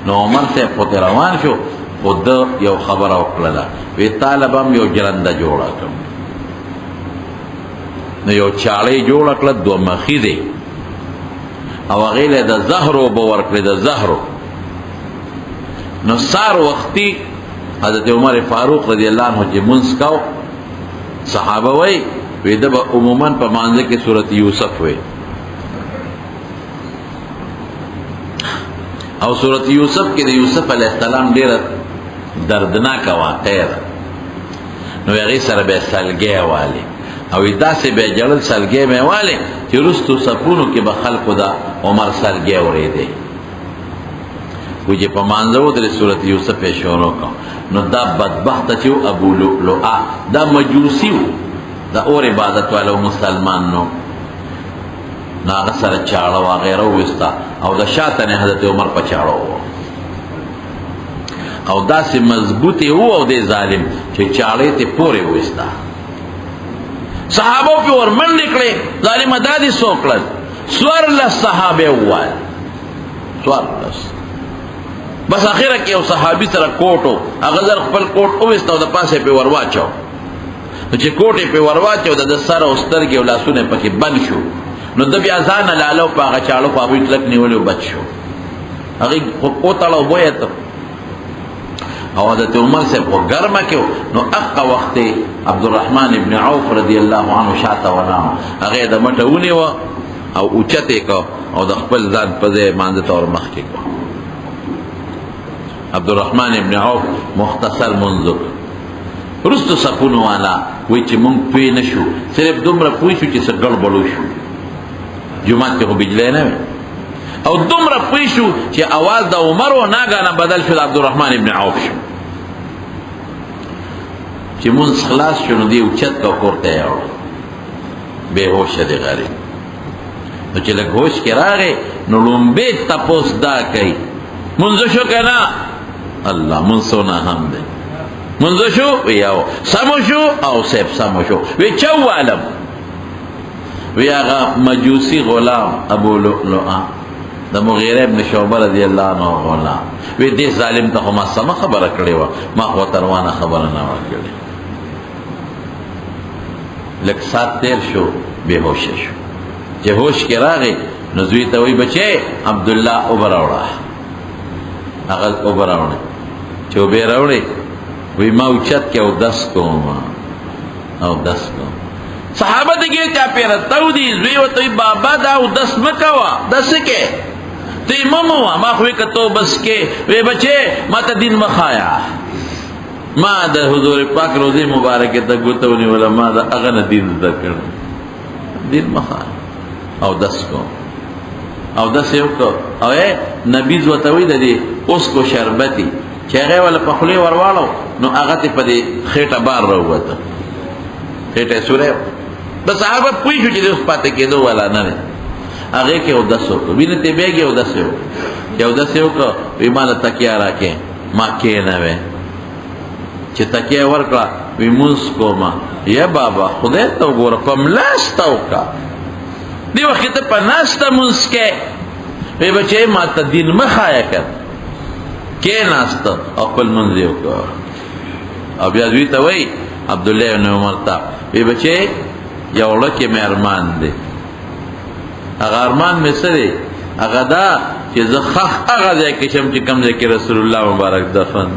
نو عمر صاحب خو ته روان شو خو ده یو خبره وکړله وی طالب هم یو جرنده جوړه کړم نو یو چاړۍ جوړه کړه دوه مخي دی او هغې له د زهرو اوبه ورکړې د زهرو نو سار وختي حضرت عمر فاروق رضی الله عنه چې منځ کو صحابه وی ده به عموما په مانځه کې صورت یوسف وی او صورت یوسف کې د یوسف علیه السلام ډېره دردناکه واقعه ده نو هغې سره به یې سلګۍ والې او داسې به یې جړل سلګۍ به یې والې چې وروستو صفونو کې به خلکو د عمر سلګۍ اورېدې وی چې په مانځه ودرې صورت یوسف یې شروع کړو نو دا بدبخته چې و ابو لؤلؤه دا مجوسي و دا اور عبادت والا مسلمان نو نو هغه سره چاړه وغیره وویسته او د شاته نه حضرت عمر په چاړه و او داسې مضبوطې و او دې ظالم چې چاړې ته پورې وویسته صحابه پې ور منډې کړې ظالمه دا دې څو کړل 14 صحابه ووایل 14 بس اخره کې یو صحابي سره کوټو هغه ځل خپل کوټ وویسته او د پاسه پې ور واچو نو چې کوټ یې پې ور واچو د سر او سترګې او لاسونه پکې بند شو نو د بیا ځان لاله په هغه چاړو په هغوی کلک نیولې او بچ شو هغې وتړه او بویه ته او حضرت عمر صاحب خو ګرمه کې نو هغه وخت عبدالرحمن ابن عوف رضی الله عنه شاته ولاړ هغې د مټه ونیوه او اوچت یې کړه او د خپل ځان په ځای مانځه ته ور مخکې کړه عبدالرحمن ابن عوف مختصر منځ رستو سپونو والا وی چې مونږ پوی نشو صرف دومره پوی شو چې څه ګړبړ شو جمعات کې خو بجلی نه وي او دومره پوی شو چې اواز د عمر و ناګانه بدل شو د عبدالرحمن ابن عوف شو چې مونږ خلاص شو نو دی اوچت کا کورته یاوړ بې هوشه دی غریب نو چې لږ هوش کې راغی نو لومبې تپوس دا کوي مونځ شو که نه الله مونځ څونه هم دی منذ شو ویاو سمو شو او سیب سمو شو وی چوالم وی آغا مجوسی غلام ابو لؤلؤا دا مغیره ابن شعبه رضی اللہ عنہ غلام وی دی ظالم تا خما سما خبر کردی و ما خواتروانا خبر نوا کردی لک سات تیر شو بے ہوش شو چه ہوش کی راغی نزوی تا وی بچے عبداللہ اوبراوڑا اغل اوبراوڑی چو بے راوڑی وی ما اوچت که او دست کوم او دست کوم صحابه دیگه چا پیره تو دی زوی و توی بابا دا او دست مکوا دست که تی مموا ما خوی که تو بس که وی بچه ما تا دین مخایا ما دا حضور پاک روزی مبارک تا گوتونی ولا ما دا اغن دین دا کرن دین مخایا او دست کوم او دست یو که او نبیز و توی دا دی اس کو شربتی چې هغه ولا په خولې ورواړو نو هغه ته په دې خېټه بار راووته خېټه سوره د صحابه پوي شو چې د اوس پاتې کېدو ولا نه دی هغه کې اودس وکړو وینې ته بیګي اودس وکړو چې اودس وکړو وی مال تکیا راکې ما کې نه وې چې تکیا ورکړه وی موس کوما یا بابا خدای ته وګوره په ملاسته وکړه دی وخت ته په ناسته موس کې وی بچې ما ته دین مخایا کړ کې ناست او خپل منځ یو کړ او بیا دوی ته وای عبدالله بن عمر ته وی بچې یو لکه مې ارمان دی هغه ارمان مې څه دی هغه دا چې زه خخ هغه ځای کې شم چې کوم ځای کې رسول الله مبارک دفن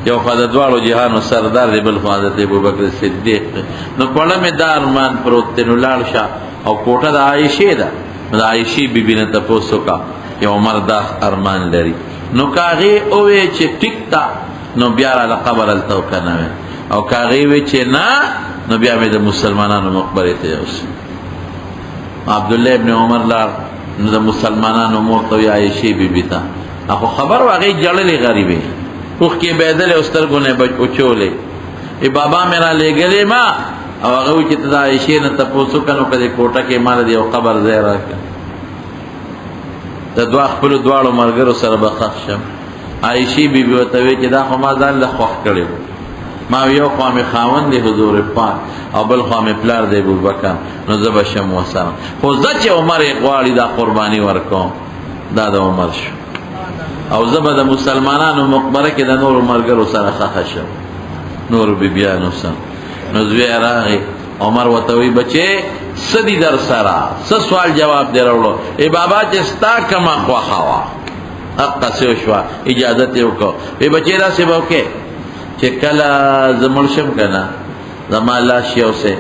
یو خوا د دواړو جهانو سردار دی بل خوا حضرت ابوبکر صدیق نو پړه مې دا ارمان پروت دی نو لاړ شه او کوټه د عایشې ده د عایشې بیبي نه تپوس وکړه چې عمر دا ارمان لري نو کاغی اووی چه ٹک تا نو بیا را قبر التو کنوی او کاغی وی چه نا نو بیا می دا مسلمانانو مقبری تیوس عبداللہ ابن عمر لار نو دا مسلمانانو مورتوی عائشی بی بی تا اخو خبر واقعی جللی غریبی اوخ کی بیدل استرگونے اچولے ای بابا میرا لے گلے ما او اغوی چه تا عائشی نا تپوسو کنو کدی کوٹا کے مال دی او قبر زیرہ کن دا دوا خپلو دواړو ملګرو سره به ښخ شم عایشې بیبي ورته وی چې دا خو ما ځان له خوښ کړی ما یو خوا مې خاوند دی حضور پاک او بل خوا مې پلار دی ابوبکر نو زه به شم ورسره خو زه چې عمر یې غواړي دا قرباني ورکوم دا د عمر شو او زه به د مسلمانانو مقبره کې د نورو ملګرو سره ښخ شم نورو بیبیانو سره نو زوی راغی عمر ورته وی بچې سدی در سرا س سوال جواب دی راوړو ای بابا چې ستا کما خوښه وه حقه څه شوه اجازت یې وکړو ای بچې داسې به وکړې چې کله زه مړ شم که نه زما لاش یو سی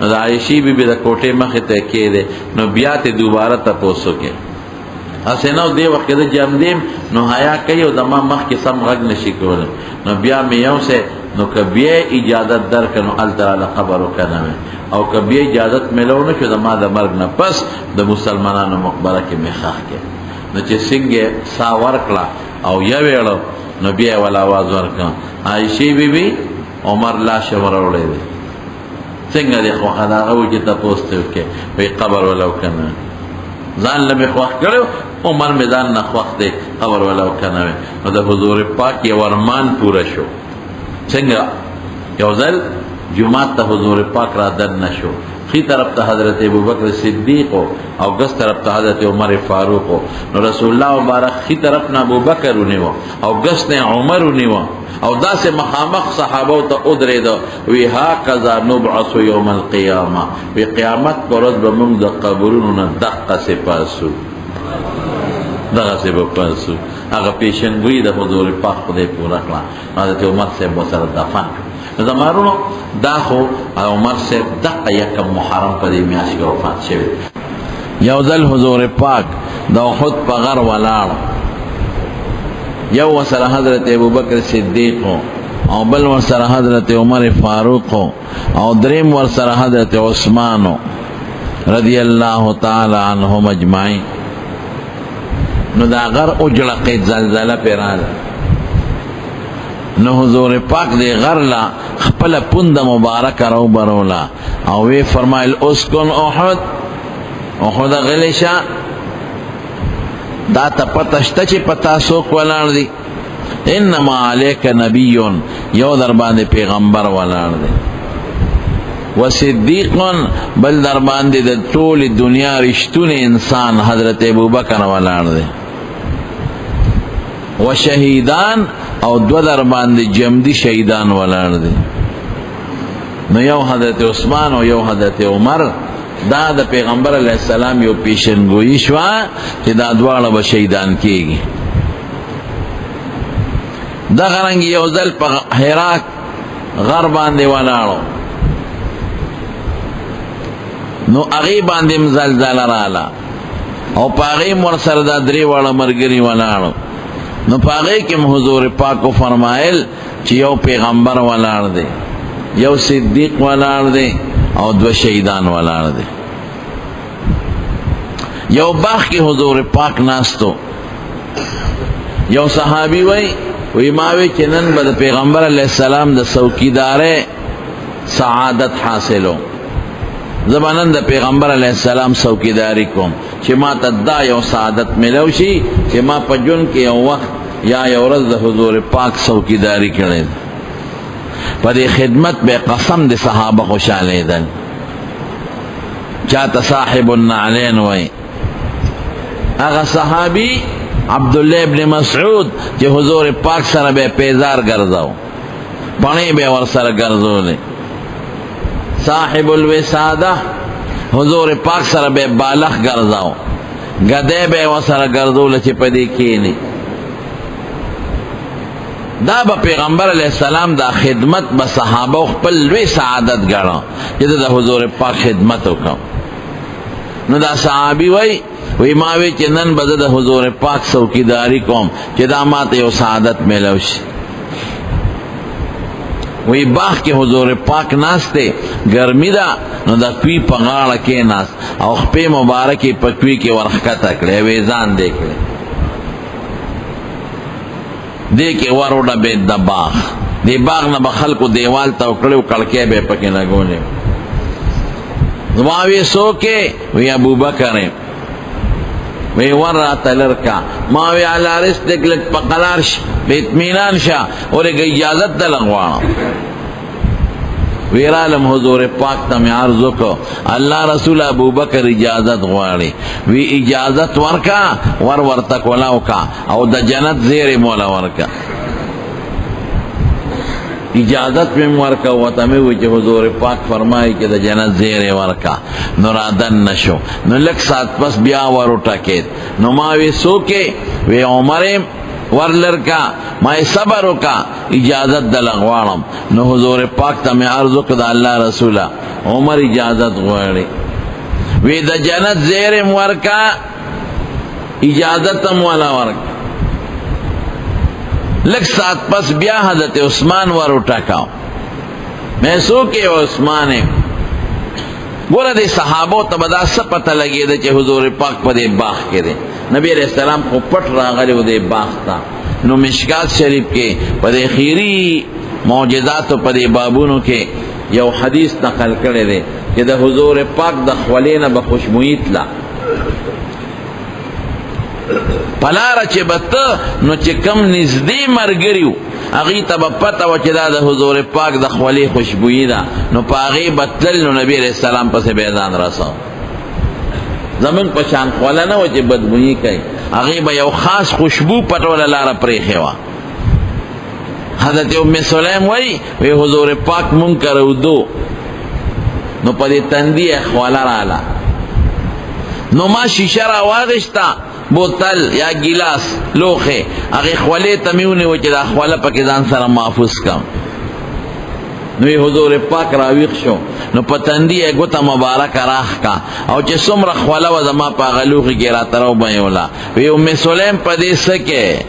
نو د عایشې بیبي د کوټې مخې ته کېدی نو بیا ته دوباره تپوس وکړې هسې نه دې وخت کې زه جمدیم نو حیا کوي او زما مخکې سم غږ نشي کولی نو بیا مې یو سی نو که بیا اجازت درکړه نو هلته راله خبر وکنه او که بیا اجازت ملو نه شو د ما د مرګ نه پس د مسلمانانو مقبره کې مې ښخ کړې نو چې څنګه سا ورکړه او یا ویړو نو بیا یې ولا آواز ورکړه عایشې بیبي عمر لاش یې وروړی دی څنګه دې خوښه د هغه و چې تپوس ته وکړې وایي قبر ولا وکنه ځان له مې خوښ کړی عمر مې ځان نه خوښ دی قبر ولا وکنه نو د حضور پاک یو ارمان پوره شو څنګه یو ځل جمعات ته حضور پاک را دن نشو خی طرف ته حضرت ابوبکر صدیق او گس طرف ته حضرت عمر فاروق نو رسول الله مبارک خی طرف نه ابوبکر ونیو او گس نه عمر ونیو او داسې مخامخ صحابه ته ودرېدو وی هکذا نبعث یوم القیامه وی قیامت پر ورځ به موږ د قبرونو نه دقسې پاسو دغسې به پاسو هغه پیشنګویي د حضور پاک خدای پوره کړه حضرت عمر صاحب ورسره دفن کړو زمارونو دا خو عمر صاحب دقه یکم محرم په دې میاشت کې وفات شوی یو ځل حضور پاک د احد په غر ولاړ یو ورسره حضرت ابوبکر صدیق او بل ورسره حضرت عمر فاروق او دریم ورسره حضرت عثمان رضی الله تعالی عنهم اجمعین. نو دا غر اجلقید زلزله پیراله، نو حضور پاک دی غر لا خپل پوند مبارک رو برولا او وی فرمایل اسکن احد، احد غلیشا دا تا پتشتا چی پتا سوک ولار دی، انما علیک نبیون یو در باندې پیغمبر ولار دی، و صدیقون بل در باندې د ټول دنیا رښتون انسان حضرت ابوبکر ولار دی، و شهیدان او دو در باندې جمدی شهیدان ولار دی. نو یو حضرت عثمان او یو حضرت عمر دا د پیغمبر علیہ السلام یو پیشنگوئی شوا چې دا دواړه به شهیدان کیږي. دا غرنګ یو ځل په حرا غر باندې ولاړو، نو هغې باندې زلزله رااله او په هغې مور سره دا درې واړه ملګري ولاړو. نو په هغې کې حضور پاک فرمایل چې یو پیغمبر ولاړ دی، یو صدیق ولاړ دی او دو شهیدان ولاړ دی. یو باغ کې حضور پاک ناستو، یو صحابي وی ماوی چې نن به د پیغمبر علیہ السلام د څوکیدارۍ سعادت حاصلو، زمانن د پیغمبر علیہ السلام څوکیداری کوم چې ما ته دا یو سعادت ملو شي چې ما په ژوند کې یو وخت یا یو ورځ د حضور پاک څوکیداری کړې. په دې خدمت به قسم د صحابه خوشالیدل. چاته صاحب النعلین وای، هغه صحابی عبداللہ ابن مسعود چې حضور پاک سره به پیزار ګرځاو، پڼې به ور سره ګرځولې. صاحب الوسادہ حضور پاک سره به بالغ ګرځاو، ګدې به ور سره ګرځول چې پدې کېنی. دا به پیغمبر علیہ السلام دا خدمت به صحابه خپل لوی سعادت ګڼه چې د حضور پاک خدمت وکړو. نو دا صحابي وی ماوی چې نن به د حضور پاک څوکیداری کوم چې دا ماته یو سعادت میلو شي. وی باغ کې حضور پاک ناسته، ګرمي ده، نو د کوی په غاړه کې ناست او خپې مبارکې په کوی کې ورښکته کړې، وی ځان دې کړې دې کې وروډه به د باغ دې باغ نه به خلکو دیوال ته وکړو، کړکۍ به پکې لګولې. زما وی څوک وی ابوبکر، وی ور راته لرکا، ما وی علی رزقک لږ په قرار شه، په اطمینان شه، ورګه اجازت دله غواړم. وی رالم حضور پاک ته مې عرض وکړو، الله رسول ابوبکر اجازت غواړي. وی اجازت ورکا، ورته کولاو کا او د جنت زیرې مولا ورکا. اجازت میں ورکا وطا میں وی حضور پاک فرمائی کہ دا جنت زیر ورکا. نو رادن نشو، نو لک سات پس بیا ورو ٹکیت. نو ماوی سوکے وی عمریم ور لرکا، مائی صبرو کا اجازت دلغوارم. نو حضور پاک تا میں عرضو کدا اللہ رسولا عمر اجازت غواری. وی دا جنت زیرم ورکا، اجازتم والا ورکا. لگ سات پس بیا حضرت عثمان ور اٹھاکاو. میں سو کے عثمان گورا دے صحابو تبدا سب پتہ لگی دے چے حضور پاک پا دے باغ کے دے. نبی علیہ السلام کو پٹ راغلی دے باغ تا. نو مشکات شریف کے پا دے خیری معجزات پا دے بابونو کے یو حدیث نقل کرے دے کہ دے حضور پاک دا خوالین بخوشبویت لا پلارا چه بتا نو چه کم نزدی مرگریو اغی تا با پتا و چه دا دا حضور پاک دا خوالی خوشبوئی دا نو پا اغی بطلل نو نبی علیہ السلام پس بیدان رساو. زمن پشان خوالا نو چه بدبوئی کئی اغی با یو خاص خوشبو پتولا لارا پریخوا. حضرت ام سلیم وی حضور پاک منکر دو نو پا دی تندی خوالا رالا نو ما شیشه را واغشتا بوتل یا گلاس لوخه اگه خواله تمیونه و چه دا خواله پا که دان سر محفوظ کم. نوی حضور پاک راویخ شو نو پتندی گوتا مبارک راخ کا او چه سمر خواله و زما پا غلوخی که را تراو بایولا وی ام سلیم پا دی سکے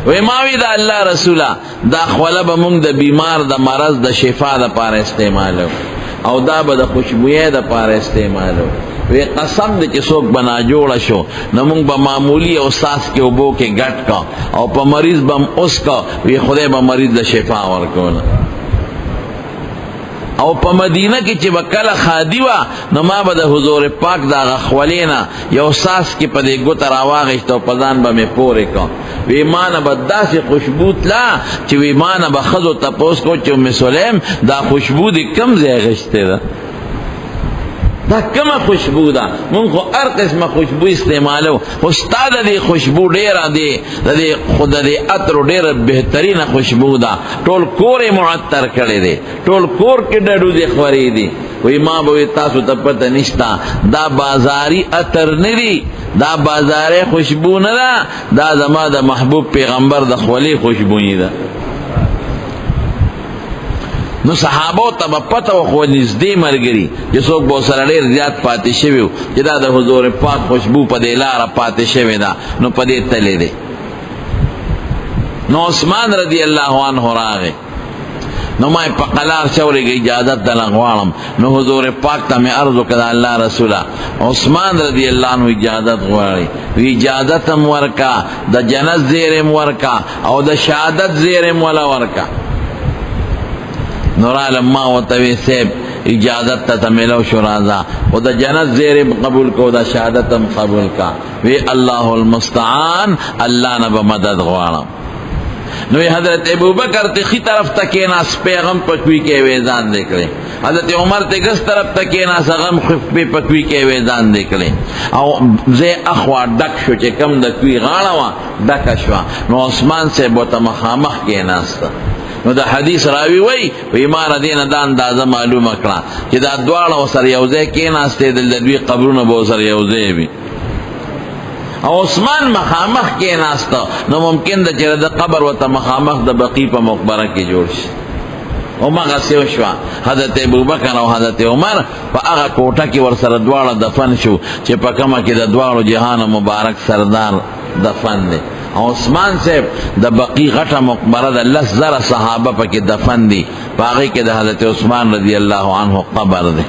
وی ماوی دا اللہ رسولا دا خوله با مونگ دا بیمار دا مرض دا شفا دا پار استعمالو او دا با دا خوشبویه دا پار استعمالو وی قسم دے چی سوک بنا جوڑا شو نمونگ با معمولی او ساس کے اوبو کے گٹ کا او پا مریض بم اس کا وی خدای با مریض دا شفا ورکونا او پا مدینہ کی چی بکل خادی وا نما با دا حضور پاک دا غخولینا یو ساس کی پا دے گوتا راواغشتا و پدان با میں پورے کا وی مانا با دا سی خوشبوت لا چی وی مانا با خضو تپوس کو چی ام سلیم دا خوشبو دی کم زیغشتے دا دا کم خوشبو دا من خو ار قسم خوشبو استعمالو استاد دی خوشبو دیرا دی خود دی عطر دیر بہترین خوشبو دا ٹول کور معطر کردے دی ٹول کور کی ڈڑو دی خوری دی وی ماں بوی تاسو تپتا نشتا دا بازاری عطر ندی دا بازاری خوشبو ندا دا زما دا محبوب پیغمبر دا خولی خوشبوئی دا نو صحابو تبا پتا و خو نزدی مرگری جسوک بو سرڑیر زیاد پاتی شویو جدا دا حضور پاک خوشبو پا دے لارا پاتی شوی دا نو پا دے تلے دے نو عثمان رضی اللہ عنہ راغے نو مائی پا قلار چوری گئی اجازت دا لغوارم نو حضور پاک تا میں عرضو کدا اللہ رسولا عثمان رضی اللہ عنہ اجازت غواری وی اجازت مورکا دا جنت زیر مورکا او دا شہادت زیر مولا ورکا نورال ما و توی سیب اجازت تا تمیلو شرازا و دا جنت زیر قبول کو دا شہادتم قبول کا وی اللہ المستعان اللہ نبا مدد غوارم نوی حضرت ابو بکر تخی طرف تکینا سپیغم پکوی کے ویزان دیکھ لیں حضرت عمر تکس طرف تکینا سغم خفی پکوی کے ویزان دیکھ لیں او زی اخوا ڈک شو چے کم دکوی غاڑوا ڈک شوا نو عثمان سے بوتا مخامخ کے ناستا نو دا حدیث راوی وی و ایمان دین دا اندازه معلوم اکڑا چی دا دوارا و سر یوزے کی ناستے دل دوی قبرون بو سر یوزے بھی او عثمان مخامخ کی ناستا نو ممکن دا چیر دا قبر و تا مخامخ دا بقی پا مقبرہ کی جوڑ شی او مغا سیو شوا حضرت ابو بکر و حضرت عمر پا اغا کوٹا کی ور سر دوارا دفن شو چی پا کما کی دا دوارا جہان مبارک سردار دفن دے عثمان سے دا بقی غٹا مقبرہ دا لس زر صحابہ پا کی دفن دی باقی کے دا حضرت عثمان رضی اللہ عنہ قبر دے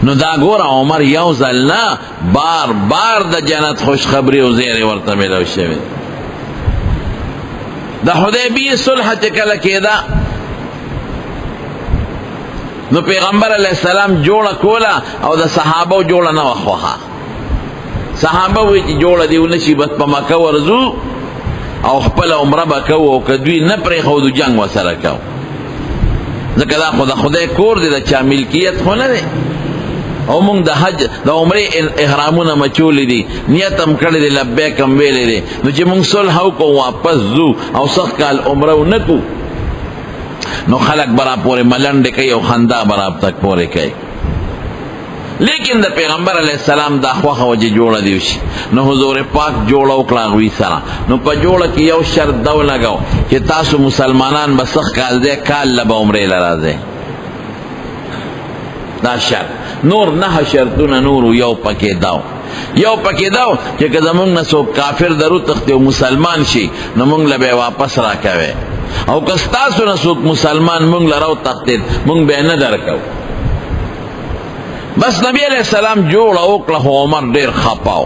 نو دا گورا عمر یو زلنا بار بار دا جنت خوشخبری و زیر ورطا ملو شوید دا حدیبی صلح چکل کیدا نو پیغمبر علیہ السلام جوڑا کولا او دا صحابہ جوڑا نوخوها صحابہ وی چی جوڑا دیو نشی بس پا مکہ ورزو او خپل عمرہ بکو او کدوی نپری خودو جنگ و سرکو ذکر دا خدا کور دی دا چا ملکیت خونه دی او مونگ دا حج دا عمری احرامون مچولی دی نیتم کردی دی لبیکم ویلی دی نو چی مونگ صلحو کو واپس زو او سخ کال عمرو نکو نو خلق برا پورے ملنڈ کئی او خندا برا تک پورے کئی لیکن دا پیغمبر علیہ السلام دا خواہ وجہ جوڑا دیوشی نو حضور پاک جوڑا اکلاغوی سرا نو پا جوڑا کی یو شرط دو لگاو کہ تاسو مسلمانان بسخ کال دے کال لبا عمرے لرا دے دا شرط نور نہ شرطون نورو یو پکی داو کہ کدا مونگ نسو کافر درو تختی و مسلمان شی نو مونگ لبے واپس را کوے او کستاسو نسو مسلمان مونگ لراو تختی مونگ بے ندر کو بس نبی علیہ السلام جوڑا اوکلا عمر دیر خپاو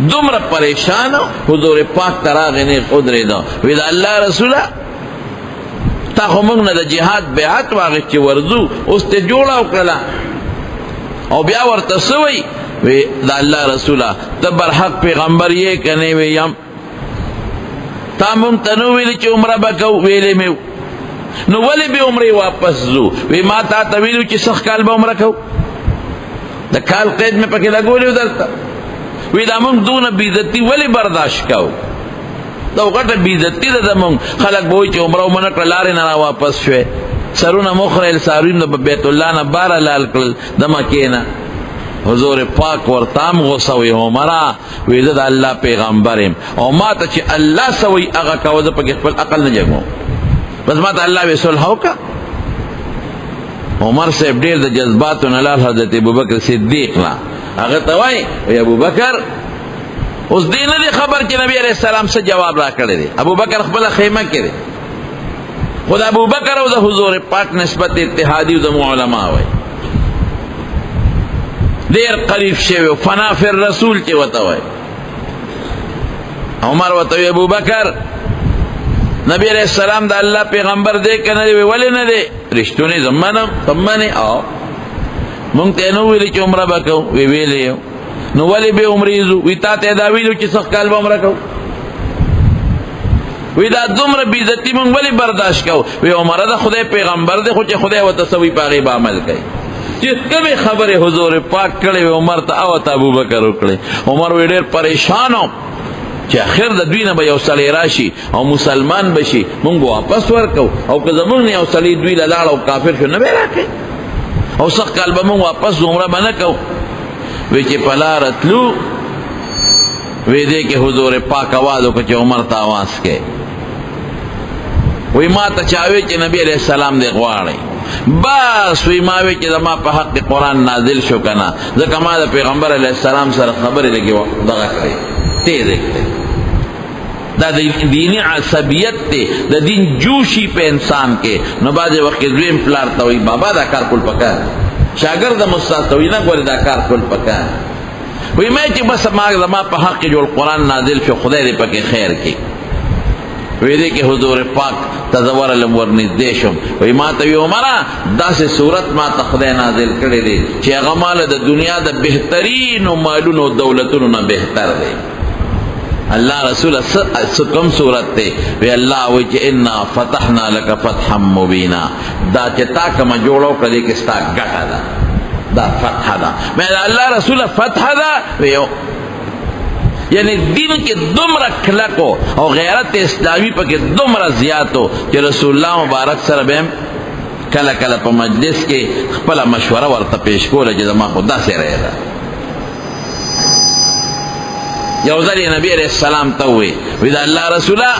دمر پریشان حضور پاک تراغی نے قدر دا وید اللہ رسولہ تا خمونگ نا دا جہاد بیعت واغش چی ورزو اس تے جوڑا اوکلا او بیا ورتسوئی وید اللہ رسولہ تبر حق پیغمبر یہ کنے ویم تا مونگ تنویلی چی عمرہ بکو ویلی میو نو ولی بی عمری واپس زو وی ما تا طویلو چی سخ کال با عمرہ کو دا کال قید میں پکی لگولیو درتا وی دا مونگ دون بیدتی ولی برداشت کو دا وقت بیدتی دا مونگ خلق بوئی چی عمرہ منک لاری نرا واپس شوے سرونا مخرل سارین دا بیت اللہ نا بارا لال کل دا مکینا حضور پاک ورتام غصوی عمرہ وی دا اللہ پیغمبرم او ما تا چی اللہ سوی اغا کوزا پکی خپل اقل نجگو بس ماتا اللہ بے صلحو کا عمر سے ډیر د جذباتو نلال حضرت ابو بکر صدیق لا اگر توائی وی ابو بکر اوس دې نه دی خبر چې نبی علیہ السلام څه جواب را کړی دی. ابو بکر خپله خیمه کې دی، خو د ابو بکر او د حضور پاک نسبت اتحادي او د علما وای ډېر قریب شوی، فنا فی الرسول چې ورته وای. عمر ورته وی ابو بکر نبی علیہ السلام د الله پیغمبر دی که نه دی؟ ولې نه دی؟ رښتونی زه منم ته منې؟ او مونږ ته یې نه ویلي چې عمره به کوو؟ وی ویلې یو. نو ولې به عمرې ځو؟ وی تا ته یې دا ویلو چې سخت کال به عمره کوو؟ وی دا دومره بېعزتي مونږ ولې برداشت کوو؟ وی عمره د خدای پیغمبر دی، خو چې خدای ورته څه وي په هغې به عمل کوي. چې کومې خبرې حضور پاک کړې وی عمر ته او ته ابوبکر وکړې. عمر وی ډېر پریشان و چې اخر د دوی نه به یو سړی راشي او مسلمان بشي، مونږ به واپس ورکو، او که زمونږ نه یو سړی دوی له لاړ او کافر شو نه به یې راکوي، او سخت کال به مونږ واپس عمره به نه کوو. وی چې په لاره تلو وی دی کې حضور پاک آواز وکړه چې عمر ته آواز کوي. وی ما ته چا وی چې نبی علیہ السلام دی غواړئ؟ بس وی ما وی چې زما په حق قرآن نازل شو که نه، ځکه ما د پیغمبر علیہ السلام سره خبرې لږې دغه کړې تیز کړې. دا دینی عصبیت تے دا دین جوشی پہ انسان کے. نو بعد وقت دویم پلار تاوی بابا دا کار کل پکار، شاگرد مستاد تاوی نا گوری دا کار کل پکار. وی میں چی بس ما پا حق جو القرآن نازل شو خدای دے پاک خیر کی. وی دے کہ حضور پاک تزور علم ورنزدیشم. وی ما تاوی عمرہ دا سے صورت ما تا خدای نازل کردے دے چی اغمال دا دنیا دا بہترین و مالون و دولتون نا بہتر دے. اللہ رسول کم صورت تے وی اللہ وی چی انا فتحنا لکا فتحا مبینا، دا چتا کما جوڑو کدے کستا گٹا دا، دا فتح دا. میں اللہ رسول فتح دا ویو یعنی دین کے دمرا کھلکو اور غیرت اسلامی پا کے دمرا زیادو کہ رسول اللہ مبارک سر بیم کلا کلا پا مجلس کے خپلا مشورہ ورطا پیش کو لجزا ما خدا سے رہے دا. یو ځل نبی علیہ السلام ته وی دا الله رسوله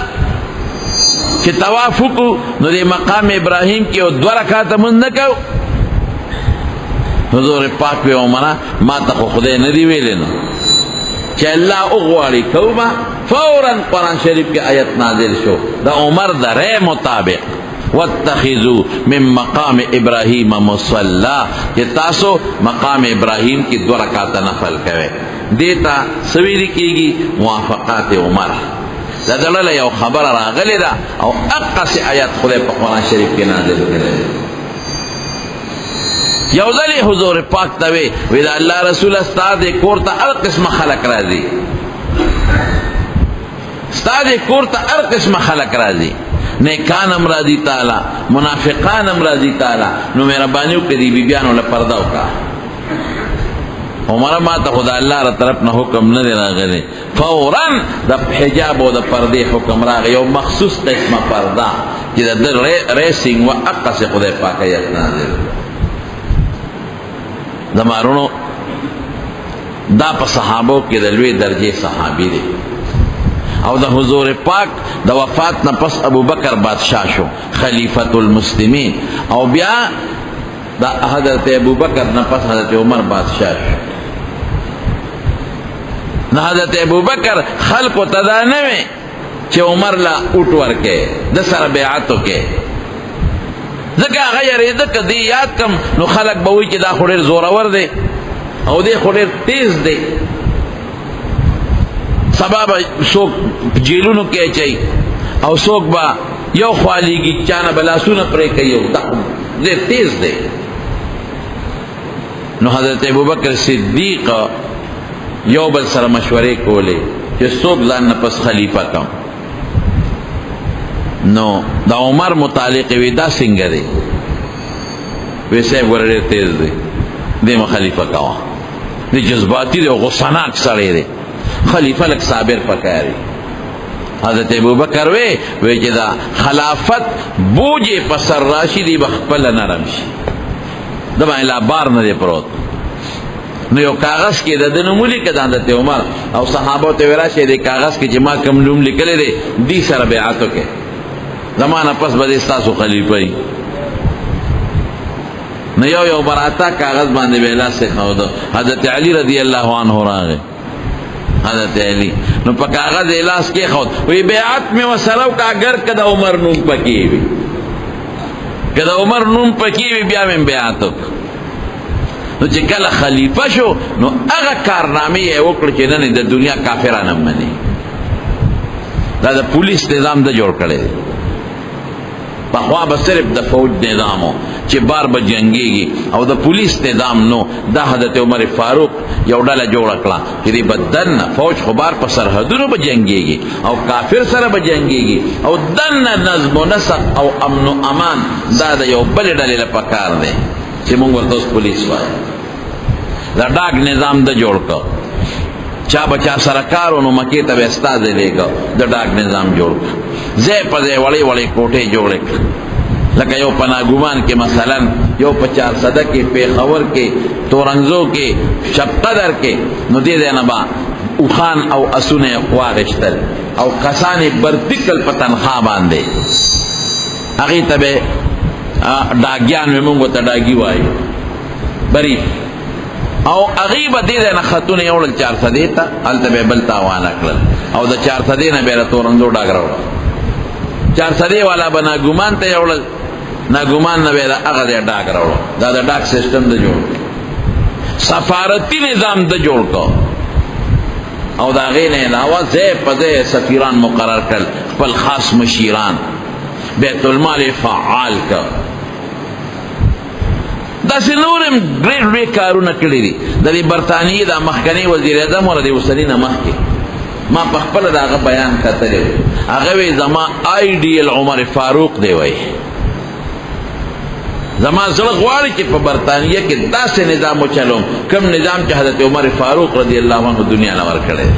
چې طواف وکړو نو د مقام ابراهیم کې یو 2 رکعاته مونځ نه کوو. حضور پاک وی عمره ما ته خو خدای نه دی ویلی نو چې الله وغواړي کوو به. فوراً قرآن شریف کې آیت نازل شو د عمر د رأی مطابق واتخذوا من مقام ابراهیم مصلی، چې تاسو مقام ابراهیم کې 2 رکعاته نفل کوئ. دیتا سویری کیگی موافقات عمر. دا دلال یو خبر راغلی دا او اقص آیات خدای پا قرآن شریف کے نازل کرے. یو ذلی حضور پاک تاوی ویدہ اللہ رسول استاد کورتا ار قسم خلق رازی، استاد کورتا ار قسم خلق رازی، نیکان امراضی تعالی منافقان امراضی تعالی. نو میرا بانیو کدی بی بیانو لپرداو کا عمر ما ته خدا الله را طرف نه حکم نه دی راغلی. فوراً د حجاب او د پردې حکم راغی، یو مخصوص قسمه پرده چې د ریسینګ و اقص خدای پاک یې نازل. زمارونو دا په صحابو کې د لوی درجه صحابي دی، او د حضور پاک د وفات نه پس ابو بکر بادشاہ شو خلیفۃ المسلمین، او بیا دا حضرت ابو بکر نه پس حضرت عمر بادشاہ شو. نہ حضرت ابو بکر خلق و تدانوے چھ عمر لا اوٹ ورکے د سر بیعتو کے ذکا غیر ذکا دی یاد کم نو خلق بوئی چھ دا خوریر زورور دے او دے خوریر تیز دے. سباب سوک جیلونو کے چاہی او سوک با یو خوالی کی چانا بلاسون پرے کئیو دے تیز دے. نو حضرت ابو بکر صدیق یو بل سره مشورے کولے کہ سوک ځان نه پس خلیفہ کم. نو دا عمر متعلق وی دا څنګه دی؟ ویسے ورډیر تیز دی دیم خلیفہ کوا دی جذباتی دی غصناک سړی دی، خلیفہ لک صابر پکاری. حضرت ابو بکر وی چې دا خلافت بوجه پسر راشی دی بخپل نرم شي دبا الا بار نه دی پروت. نو یو کاغذ کې د نومولي کې د حضرت عمر او صحابه ته ورشه دی کاغذ کې چې ما کوم نوم لیکلی دی دی سره بیعتو کې زمانہ پس به تاسو خلیفہ ای. نو یو براتا کاغذ باندې ویلا سے خود حضرت علی رضی اللہ عنہ راغه حضرت علی نو په کاغذ الاس کې خود وی بیعت می وسلو کا اگر کده عمر نوم پکې وي کده عمر نوم پکې وي بیا مې بیعت نو چې کله خلیفہ شو نو هغه کارنامې یې وکړ چې نن د دنیا کافرانه مني دا د پولیس نظام د جوړ کړي پخوا به صرف د فوج نظامو چې بار به جنگيږي او د پولیس نظام نو دا حضرت عمر فاروق یو ډله جوړ کړه چې دې بدن فوج خو بار په سرحدونو به جنگيږي او کافر سره به جنگيږي او دن نظم و نسق او امن و امان دا د یو بل ډلې لپاره کار دی چې موږ ورته پولیس وایو دا ډاک نظام د جوړ کړ چا بچا سرکارو نو مکی ته استاد دیګو د ډاک نظام جوړ زه په دې وړي وړي کوټه جوړ کړ لکه یو پناګومان کې مثلا یو 400 کې پیښور کې تورنګزو کې شپقدر کې نو دې نه با او خان او اسونه واغشتل او کسانی برتکل پتنخوا باندې هغه ته ډاګیان موږ ته ډاګي وایو بری او غیب دې نه خاتون یوړل 400 ته الته بل تاوان کړل او د 400 نه بیره تورنځو ډاګراو 400 والا بنا ګمان ته یوړل نا ګمان نه بیره هغه دې ډاګراو دا د ډاک سیستم د جوړ سفارتی نظام د جوړ کو او دا غي نه علاوه زه په سفیران مقرر کړل خپل خاص مشیران بیت المال فعال کا دا سنورم ډېر کارونه کړی دي د برتانیې د مخکنی وزیر اعظم ور دي وسلی نه مخکې ما په خپل داغه بیان کتلی هغه وی زما آیډیل عمر فاروق دی وای زما زړه غواړي چې په برتانیې کې داسې نظام وچلوم کوم نظام چې حضرت عمر فاروق رضی الله عنه دنیا نه ورکړی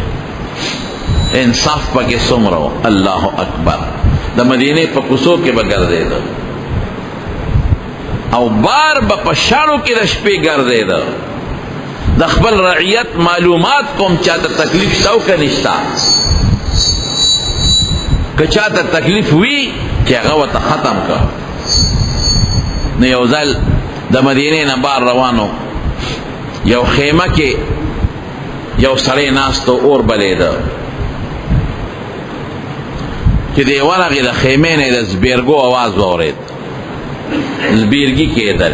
انصاف پکې څومره الله اکبر د مدینه په کوڅو کې به ګرځېده او بار با پشانو کی رشپی گردے دا دا خپل رعیت معلومات کوم چاہتا تکلیف سو کا نشتا که چاہتا تکلیف ہوئی کیا غوطا ختم کا نیوزل دا مدینه نبار روانو یو خیمه کی یو سڑے ناستو اور بلے دا کہ دیوانگی دا خیمه نے دا زبیرگو آواز وارد زبیرگی کېدل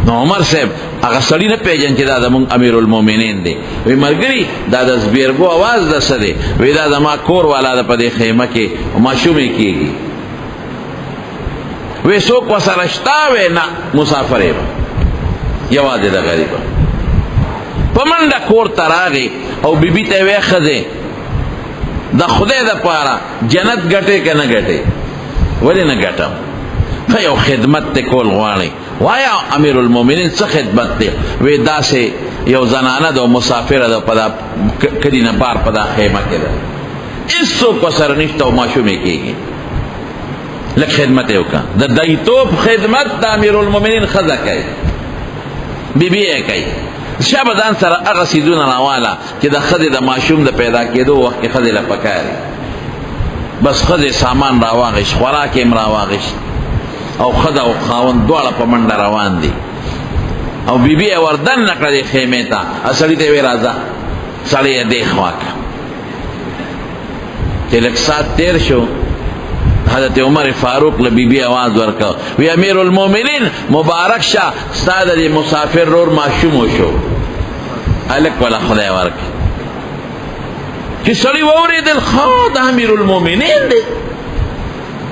نو عمر صاحب هغه سړی نه پیژن چې دا زموږ امیر المؤمنین دی وی ملګري دا د زبیرګو आवाज د څه دی وی دا زما کور والا د په دې خیمه کې ماشومې کېږي وی څوک ورسره شته وی نه مسافر یې یوازې د غریبه په منډه کور ته راغی او بیبي ته وی ښځې د خدای دپاره جنت ګټې که نه ګټې ولې نه ګټم یو خدمت ته کول غواړي وایا امیر المؤمنین څه خدمت دی وی داسې یو زنانه د مسافره د په کدی نه بار په دا خیمه کې ده هیڅوک ورسره نشته او ماشومې کېږي لږ خدمت یې وکړه د دیتوب خدمت د امیر المؤمنین ښځه کوي بیبي یې کوي شابه ځان سره هغه څیزونه راواله چې د ښځې د ماشوم د پیدا کېدو وخت کې ښځې له پکار بس ښځې سامان راواغېشت خوراک یې هم راواغېشت او خدا او خاوند دواړه په منډه روان دي او بیبي یې وردن نه کړه دې خیمې ته سړي ته یې ویې راځه سړی یې دې خوا کړه چې لږ ساعت تېر شو حضرت عمر فاروق له بیبي آواز ورکړه وی امیر المؤمنین مبارک شه ستا د دې مسافر رور ماشوم وشو هلک ولا خدای ورکړي چې سړي واورېدل ښه د امیر المؤمنین دی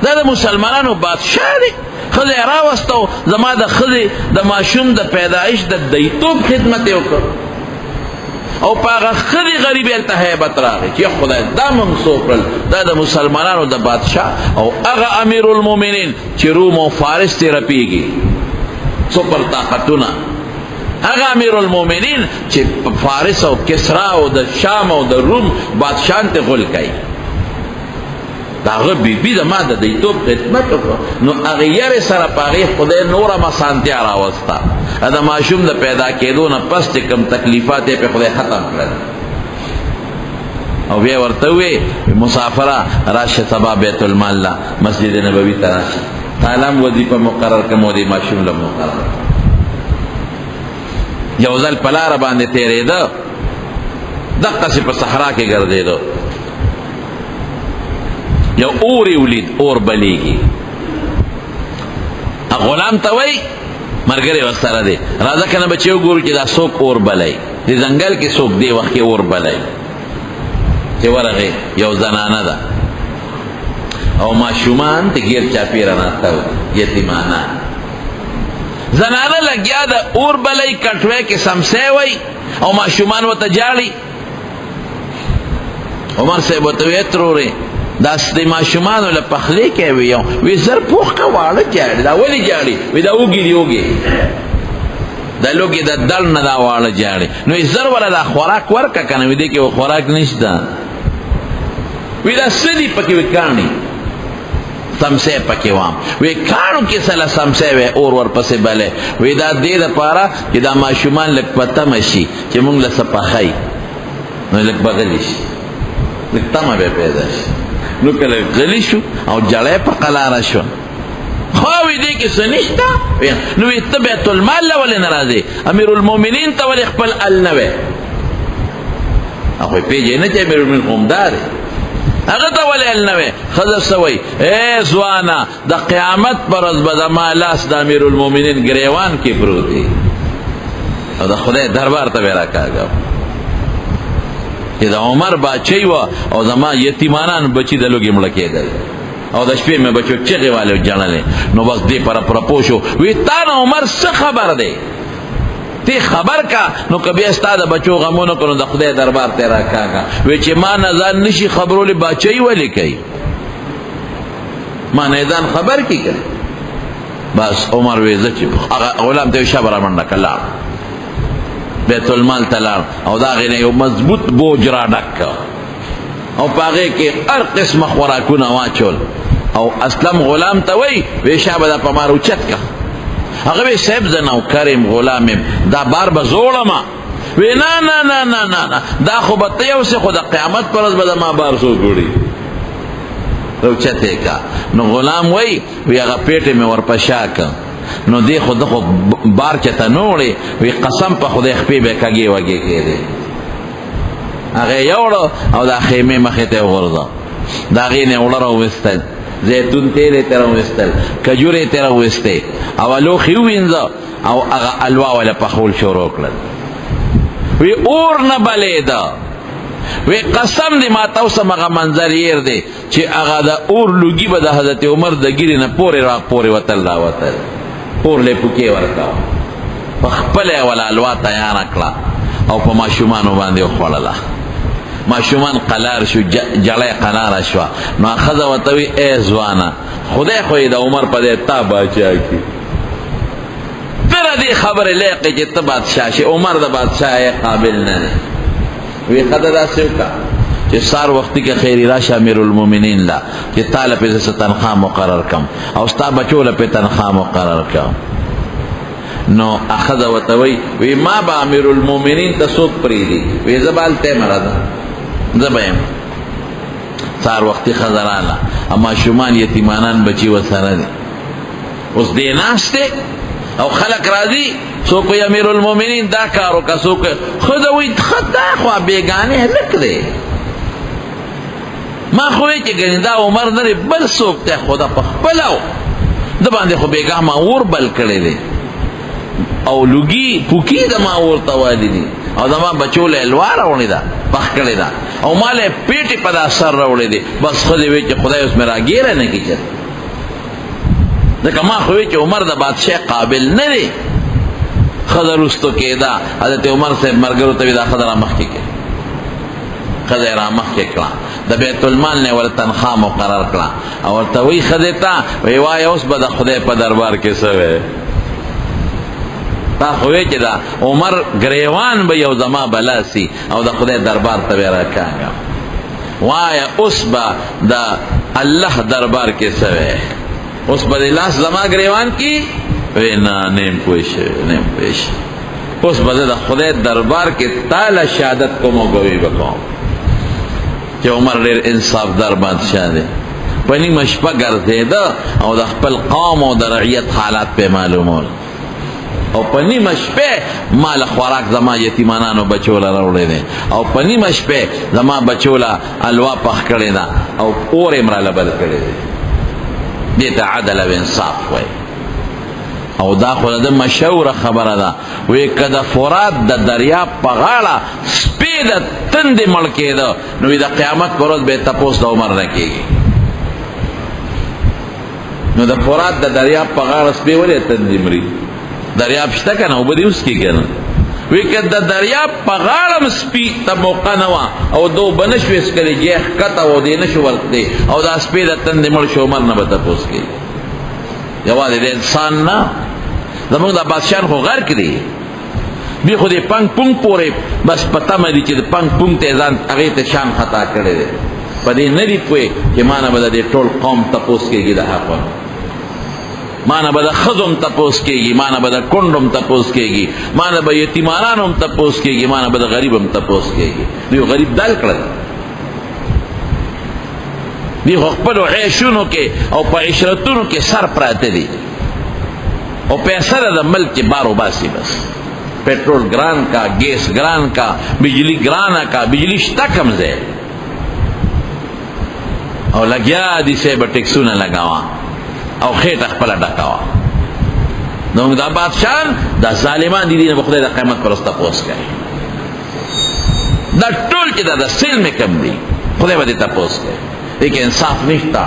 دا د مسلمانانو بادشاه دی ښځې راوستو زما د ښځې د ماشوم د پیدایش د دیتوب خدمت یې وکړ او په هغه ښځې غریب هلته هیبت راغی چې خدای دا منسوب کړل دا د مسلمانانو د بادشاه او هغه امیر المؤمنین چې روم او فارس ته رپیږي سپر طاقتونه هغه امیر المؤمنین چې فارس او کسرا او د شام او د روم بادشاهان ته غول کوي دا هغه بیبي زما د دیتوب خدمت وکړه نو هغه یارې سره په هغې خدای نوره مسانتیا راوسته د ماشوم د پیدا کېدو نه پس چې کوم تکلیفات یې پې خدای ختم کړل او بیا ورته وې مسافره راشه سبا بیت المال له مسجد نبوي ته راشه تعالی هم وظیفه مقرر کړم او دې ماشوم له مقرر یو ځل په لاره باندې تېرېده دقسی په صحرا کې ګرځېدو، یو اوری ولید، اور بلیږي. غلام ته وای مرګري وسره دی، راځه کنه بچیو ګورو چې دا څوک اور بلای، د ځنګل کې څوک دی وخت کې اور بلای. چې ورغی یو زنانه ده او ماشومان ته غیر چاپیره ناسته یتیمانه. زنانه لګیا ده اور بلای، کټوی کې سمسې وای او ماشومان ورته جاړي. عمر صاحب ورته وی ترورې دا د ماشومانو له پخلی کوي، وی زر پوخ که واړه جاړي. دا ولې جاړي؟ وی دا اوږي دي، اوږي دا لوږې د دل نه دا واړه جاړي. نو وی زر وله دا خوراک ورکه که نه، وی دې کې خوراک نشته. وی دا څه دي پکې؟ وی کاڼي سمسې پکې وام. وی کاڼو کې سله سمسې وی اور ورپسې بلې. وی دا دې دپاره چې دا ماشومان لږ په تمه شي چې مونږ له څه پخی، نو لږ به غلي شي، لږ تمه به پیدا شي. نو کله غلی شو او جړی په قلاره شو. خو وی دې کې څه نشته؟ نو وی ته بیت المال له ولې نه راځې؟ امیر المؤمنین ته ولې خپل ال نه وی؟ هغه پیژنې چې امیر المؤمنین قومدار دی، هغه ته ولې ال نه وی؟ ښځه څه وی؟ ای ځوانه، د قیامت پر ورځ به زما لاس د امیر المؤمنین ګریوان کې پروت دی او د خدای دربار ته به راکاږم چې د عمر باچی و او زما یتیمانان بچی د لوږې مړه کېدل او د شپې مې بچو چغې والې جړلې. نو بس دې پر پرپو شو. وی تا نه عمر څه خبر دی؟ تی خبر کا نو که بیا ستا د بچو غمونه کړو د خدای دربار ته راکاږه. وی چې ما نه ځان نشي خبرولی باچی ولې کوي؟ ما نه ځان خبر کی کوي. بس عمر وی زه چې غلام ته شب را منډه کړه، بیت المال تلار او دا غینه یو مضبوط بوج را ډک او پاغه کې هر قسمه خوراکونه واچول. او اسلم غلام ته وی شابه دا په مارو چت کا. هغه وی صاحب زه نوکرم غلامم، دا بار به زوړم. وی نه نه نه نه نه دا خو به ته یو څه، خو د قیامت پر ورځ به زما بار څوک وړي. روچته کا. نو غلام وی هغه پیټې مې ورپشا که، نو دی خود خو بار چته نوړي. وی قسم په خدای خپې به کږې وږې کېدې. هغه یوړو او دا خیمې مخې ته وغورځه، د هغې نه اوړه راوویستل، زیتون تیل یې ترې راوویستل، کجور یې ترې راوویستې او لوښي ووینځه او هغه الوا وله پخول شروع کړل. وی اور نه بلېده. وی قسم دی ما تاسو هغه منظر ير دی چې هغه د اور لوګي به د حضرت عمر د ګیرې نه پورې را پورې وتل راوتل. اور له پوکې ورکاو، په خپله یې وله الوا تیاره کړه او په ماشومانو باندې وخوړله. ماشومان قلار شو، جړی قلاره شوه. نو ښځه ورته وي ای ځوانه، خدای خو یې د عمر په دی تا باچا کړي، ته د دې خبرې لیقې چې ته بادشاه شي، عمر د بادشاهۍ قابل نه دی. وی ښځه داسې وکړه چې سار وختي کې خیري راشه امیر المؤمنین لا چې تا له پې زه تنخوا مقرر کړم او ستا بچو له پې تنخوا مقرر کړم. نو ښځه ورته وی ما به امیر المؤمنین ته څوک پرېږدي؟ وی زه به هلته یم راځه، زه به یم. سار وختي ښځه راغله او ماشومان یتیمانان بچي ورسره دي. اوس دې ناست دی او خلک راځي، څوک وی امیر المؤمنین دا کار وکړه، څوک ښځه وی ښه دا خو بېګانې هلک دی، ما خو وی چې ګنې دا عمر نه دی بل څوک دی، خو دا په خپله د باندې خو بېګا ما اور بل کړی دی او لوګي پوکي د ما ورته والي دي او زما بچو له الوا راوړې ده پخ کړې ده او ما له پیټې په دا سر راوړې دي. بس ښځې وی چې خدای اوس مې راګیره نه کړي، ځکه ما خو وی چې عمر د بادشاه قابل نه دی. ښځه رستو کېده، حضرت عمر صاحب ملګرو ته وی دا ښځه را مخکې کړه. ښځه یې را مخکې کړه، د بیت المال نه ورته تنخوا مقرر کړه او ورته وی ښځې ته وی وایه اوس به د خدای په دربار کې څه وی؟ تا خو وی چې دا عمر ګریوان به یو زما بلاسي او د خدای دربار ته به راکاږم. وایه اوس به د الله دربار کې څه وی؟ اوس به د لاس زما ګریوان کې؟ وی نه نیم پوه شوی، نیم پوه شوی. اوس به زه د خدای دربار کې تاله شهادت کوم او ګوی به کوم چې عمر ډېر انصافدار بادشاه دی. په نیمه شپه ګرځېده او د خپل قوم او د رعیت حالات پې معلومول. او په نیمه شپه مال خوراک زما یتیمانانو بچو له راوړی دی او په نیمه شپه زما بچو له الوا پخ کړی ده او اور یې مراله بل کړی دی. دې ته عدل او انصاف وایي. او دا خو د مشهوره خبره ده، وایي که د فرات د دریاب په غاړه سپی د تندې مړ کېده نو د قیامت په ورځ به یې تپوس د عمر نه کېږي. نو د فرات د دریاب په غاړه سپی ولې تندې مري؟ دریاب شته که نه؟ اوبه دې اوس کې که نه؟ وایي که د دریاب په غاړه م سپي ته موقع نه وه او د اوبه نه شوې څکلی جې ښکته و دې نه شو ورتلی او دا سپی د تندې مړ شو عمر نه به تپوس کوي. یوازې د انسان نه، زمونږ دا بادشاهان خو غرق دي. دوی خو دې پنګ پونګ پورې بس په تمه دي چې د پنګ پونګ ته ځان هغې ته شان خطا کړی دی. په دې نه دي پوهې چې ما نه به د دې ټول قوم تپوس کېږي د حقه، ما نه به د ښځو هم تپوس کېږي، ما نه به د کونډو هم تپوس کېږي، ما نه به یتیمانانو هم تپوس کېږي، ما نه به د غریب هم تپوس کېږي. دوی غریب دل کړل، دوی خو خپلو عیشونو کې او په عشرتونو کې سر پراته دي او پیسه د ملک کې بار وباسي. بس پیټرول ګران کا، گیس ګران کا، بجلی ګرانه کا، بجلی شته کم ځای او لګیا دي سه به ټیکسونه لګاوه او خېټه خپله ډکوه. نو دا بادشاهان دا ظالمان دي، نه به خدای د قیامت پر ورځ تپوس کوي. دا ټول چې دا د سلم کم دي خدای به دې تپوس کوي. دې کې انصاف نشته.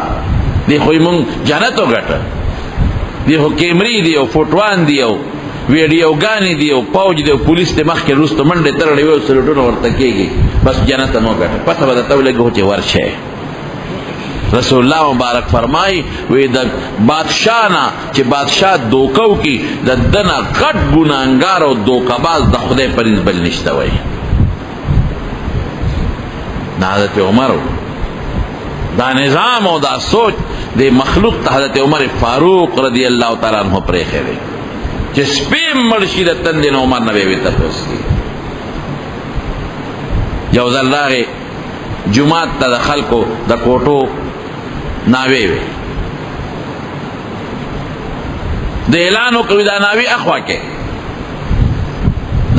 دې خو یې مونږ جنت وګټه، دې خو کیمرې دي او فوټوان دي او ویډیوګانې دي او پوج دي او پولیس دې مخکې وروسته منډې ترړې وي او سلوټونه ورته کېږي، بس جنت هم وګټه. پته به درته ولګي چې ورشئ. رسول الله مبارک فرمای وی د بادشاہ نه چې بادشاہ دوکو کی د دنه غټ ګناهګار او دوکباز د خدای پرېز بل نشته. وای حضرت عمر دا نظام او دا سوچ د مخلوق ته حضرت عمر فاروق رضی الله تعالی عنہ پرې خېری چې سپیم مرشد تند نو عمر نه وی تاسو کی یو ځل راغی جمعه ته خلکو د کوټو ناوی وی د اعلانو کوي دا ناوی اخوا کې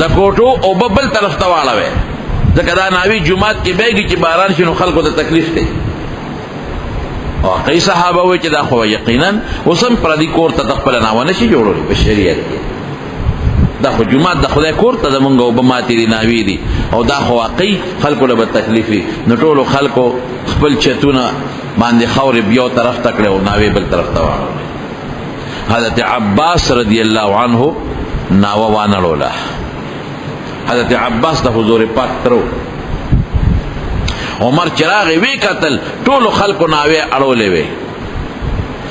د کوټو او ببل طرف ته واړوي ځکه دا ناوی جمعات کې بیږي چې باران شي نو خلکو ته تکلیف دی. او کئی صحابه وی چې دا خو یقینا اوسم پردي کور ته خپل ناوه نشي جوړولی په شریعت کې. دا خو جمعات د خدای کور ته زمونږ او بماتې دي ناوی دي او دا خو واقعي خلکو له به تکلیف وي. نو ټولو خلکو خپل چتونه باندې خاورې بیو طرف ته کړې او ناوی بل طرف ته واړولې. حضرت عباس رضی الله عنه ناوه وانړوله. حضرت عباس د حضور پاک ترو عمر چراغ وی قتل ټولو خلکو ناوی اړولې وی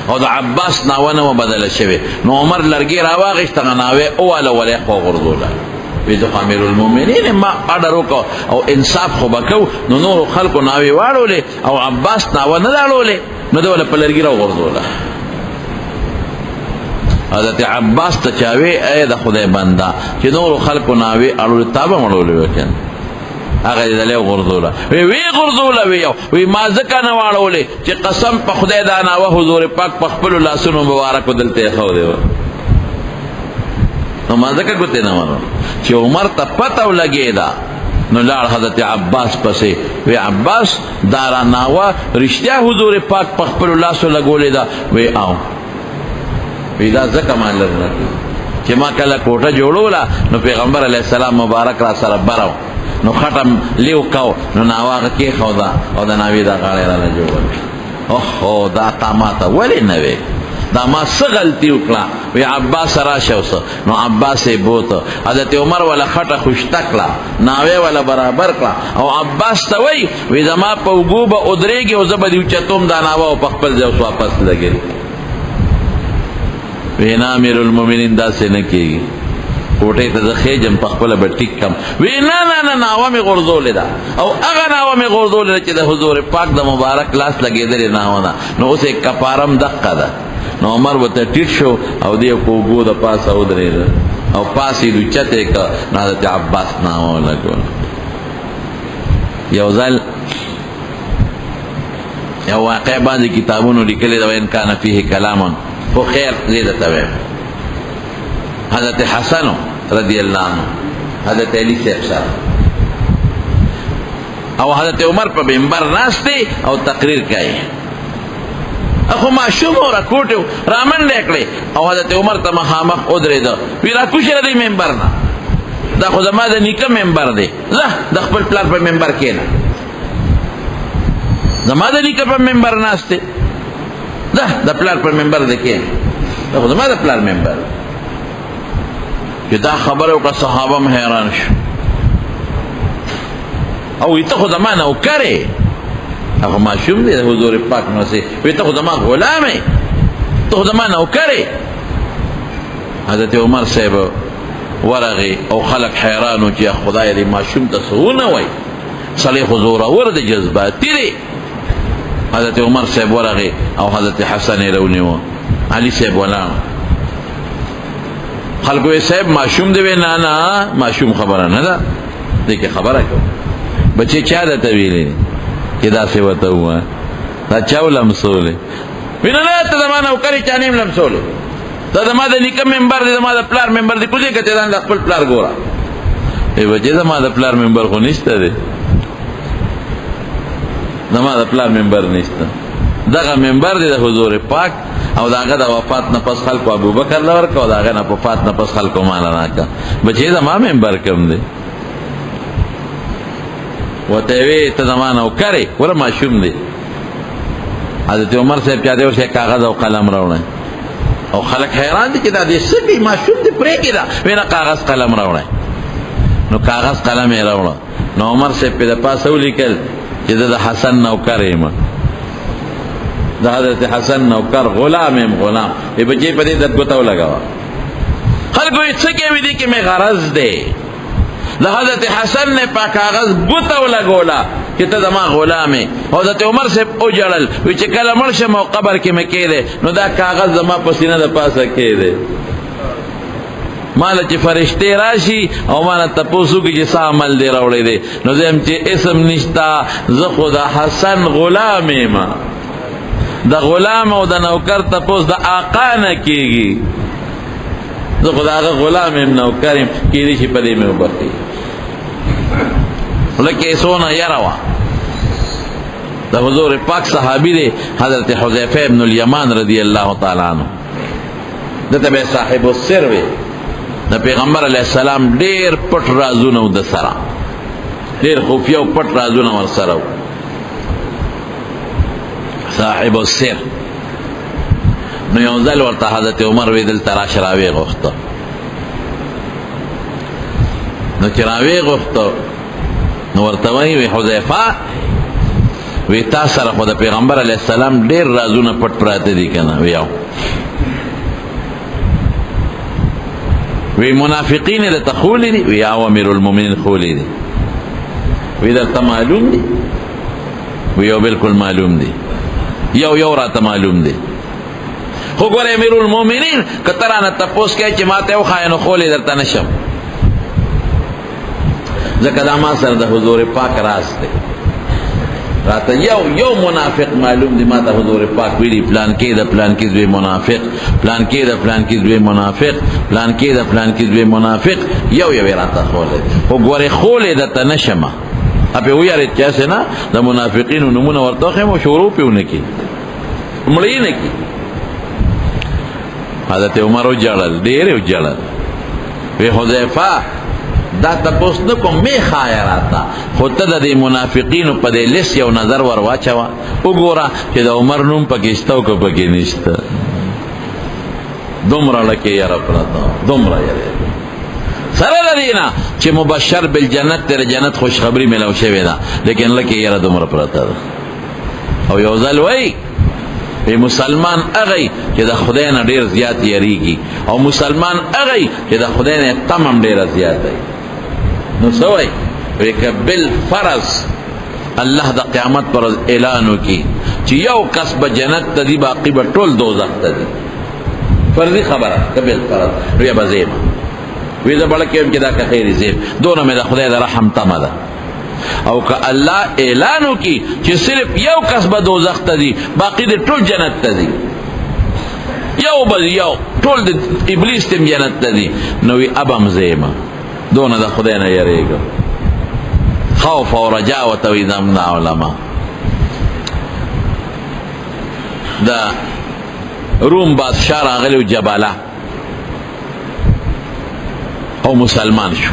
او د عباس ناوه نه بدله شوی. نو عمر لرګي راواغېسته ناوی اواله ولې خو غورځوله. وی زه امیر المؤمنین ما اډر وکړو او انصاف خو به کوو. نو نورو خلکو ناوی واړولې او عباس ناوه نه ده اړولې نو ده وله په لرګي راوغورځوله. حضرت عباس ته چاوی ای د خدای بنده چې نورو خلکو ناوی اړولې تا به هم اړولې وی که هغه دې دلې غورځوله. وی غورځوله وی ما ځکه نه واړولې چې قسم په خدای دا ناوه حضور پاک په خپلو لاسونو مبارکو دلته یې ښودې وه. نو ما ځکه ګوتې نه ورو چې عمر ته پته ولګېده نو لاړ حضرت عباس پسې. وی عباس دا را ناوه رښتیا حضور پاک په خپلو لاسو لګولې ده؟ وی او وی دا ځکه ما لر نه کړي چې ما کله کوټه جوړوله نو پیغمبر علیه السلام مبارک را سره برو نو خټم لیو کو نو ناوه هغه کېښوده او د ناوې دا غاړې راله جوړه. اوهو دا تا ما ته ولې نه وې؟ دا ما څه غلطي وکړه؟ وی عباس راشه اوسه. نو عباس یې بوته. حضرت عمر وله خټه خوشته کړه، ناوې وله برابر کړه او عباس ته وی زما په اوږو به ودرېږي او زه به دې اوچتوم دا ناوه او په خپل ځای اوس واپس لګېږي. وی نه امیر المؤمنین داسې نه کېږي، کوټې ته زه خېجم په خپله به ټیک کم. وی نه ناوه مې غورځولې ده او هغه ناوه مې غورځولې ده چې د حضور پاک د مبارک لاس لګېدلې ناوه ده. نو اوس یې کفارم دقه ده. نو عمر ورته ټیټ شو او دې په اوږو د پاسه ودرېده او پاس یې دوچته کړه. نو حضرت عباس ناوه ولګوله. یو ځل یو واقع باندې کتابونو لیکلې ده وین کان فیه کلامون خو خیر دې درته وایم. حضرت حسن رضی اللہ عنہ حضرت علی صاحب سره او حضرت عمر په منبر ناشته او تقریر کوي اخو معشوم او راکوټو رامنډه کړي او حضرت عمر ته مخامخ ودرېد وی راکوشه دی منبر نه دا خو زما د نیکه منبر دی زه د خپل پلار په منبر کېنه زما د نیکه په منبر ناشته ده د پلار په منبر دی کېنه دا خو زما د پلار منبر چې دا خبره وکړه صحابه هم حیران شو او ته خو زما نوکرې هغه معشوم دی د حضور پاک نه سي وی ته خو زما غلام یې ته خو زما نوکرې حضرت عمر صاحب ورغی او خلق حیرانو چې خدای دې معشوم ته څه ونه وایي سړی خو زورور دی جذباتي دی حضرت عمر صاحب ورغی او حضرت حسن یې راونیو علي صاحب ولاړ خلقو یې صاحب معشوم دی وی نه نه معشوم خبره نه ده دې کې خبره کوم بچی چا درته ویلې چې داسې ورته ووایه دا چا ولمسولې وینه نه ته زما نوکرې چا نه یم لمسولې دا زما د نیکه ممبر دی زما د پلار ممبر دی کوزې که ته ځان د خپل پلار ګوره ای بچې زما د پلار ممبر خو نشته دی زما د پلار ممبر نشته دغه ممبر دی د حضور پاک او د هغه د وفات نه پس خلکو ابوبکر له ورکړه او د هغه نه وفات نه پس خلکو ماله راکړه بچې زما ممبر کوم دی وته وی ته زما نوکرې وره معشوم دی حضرت عمر صاحب چا دی ورشه کاغذ او قلم راوړی او خلک حیران دي چې دا دې څه کوي معشوم دی پرېږدي دا وی نه کاغذ قلم راوړی نو کاغذ قلم یې راوړه نو عمر صاحب پې د پاسه ولیکل چې زه د حسن نوکر یم د حضرت حسن نوکر غلام یم غلام ای بچې په دې د ګوته ولګوه خلکو یې څه کوي دې کې مې غرض دی د حضرت حسن نے پا کاغذ گوتا ولګولا چې ته زما غلام یې حضرت عمر صاحب وجړل وی چې کله مړ شم او قبر کې مې کېدی نو دا کاغذ زما په سینه د پاسه کېدی ماله چې فرشتې راشي او ماله تپوس وکړي چې څه عمل دی راوړی دی نو زه یم چې اسم نشته زه خو د حسن غلام یم د غلام او د نوکر تپوس د آقا نه کېږي زه خو د هغه غلام یم نوکر یم کېدی شي په دې مې وبخښي لکه څونه یره وه د حضور پاک صحابي دی حضرت حذیفه ابن الیمان رضی الله تعالی عنه دته به صاحب السر وی د پیغمبر علیه السلام ډېر پټ رازونه و د سره ډېر خفیه او پټ رازونه ورسره و صاحب السر نو یو ځل ورته حضرت عمر وی دلته راشه راویې غوښته نو چې راویې غوښته نو ورته وایي وی حذیفه وی تا سره خو د پیغمبر علیه السلام ډېر رازونه پټ پراته دي که نه وی وی منافقین درته خولی دي وی او امیر المؤمنین خولی دي وی درته معلوم دي وی یو بلکل معلوم دي یو راته معلوم دي خو ګوره امیر المؤمنین که ته رانه تپوس کوې چې ما ته وښایه نو خولی درته نشم ځکه دا ما سره د حضور پاک راز دی راته یو منافق معلوم دی ما ته حضور پاک ویلي پلان کې د پلان کې دوی منافق پلان کې د پلان کې دوی منافق پلان کې د پلان کې دوی منافق یو راته خولی خو ګورې خولی درته نشمه اپې ویارېد چاسې نه د منافقینو نومونه ورته وښیم او شروع پې ونه کړي مړه یې نه کړي حضرت عمر وجړل ډېر یې وجړل وی حذیفه دا تپوس نه کوم می خایه راته خو ته د دې منافقینو په دې لیست یو نظر ور واچوه وګوره چې د عمر نوم پکې شته او که پکې نشته دومره لکې یره پرته دومره یره سره د دې نه چې مبشر بالجنت تیره جنت خوشخبري میلاو شوې ده لیکن لکې یره دومره پرته ده او یو ځل وایي ای مسلمان اغی چې د خدای نه ډیر زیات یریږي او مسلمان اغی چې د خدای نه تمام ډیر زیات دی نو سوای وی که بالفرض الله د قیامت پر اعلان وکي چې یو کس به جنت ته دی باقی به ټول دوزخ ته دی فرضي خبره که بالفرض وی به زیم وی زه بړه کېم چې دا که خیر زیم دونه مې د خدای د رحم تمه ده او که الله اعلان وکي چې صرف یو کس به دوزخ ته دی باقی د ټول جنت ته دی یو ټول د ابلیس تم جنت ته دي. نو وی ابم زیمه دونه د خدای نه یریږم. خوف او رجا ورته وي زموږ علما. د روم بادشاه راغلی و جبله او مسلمان شو.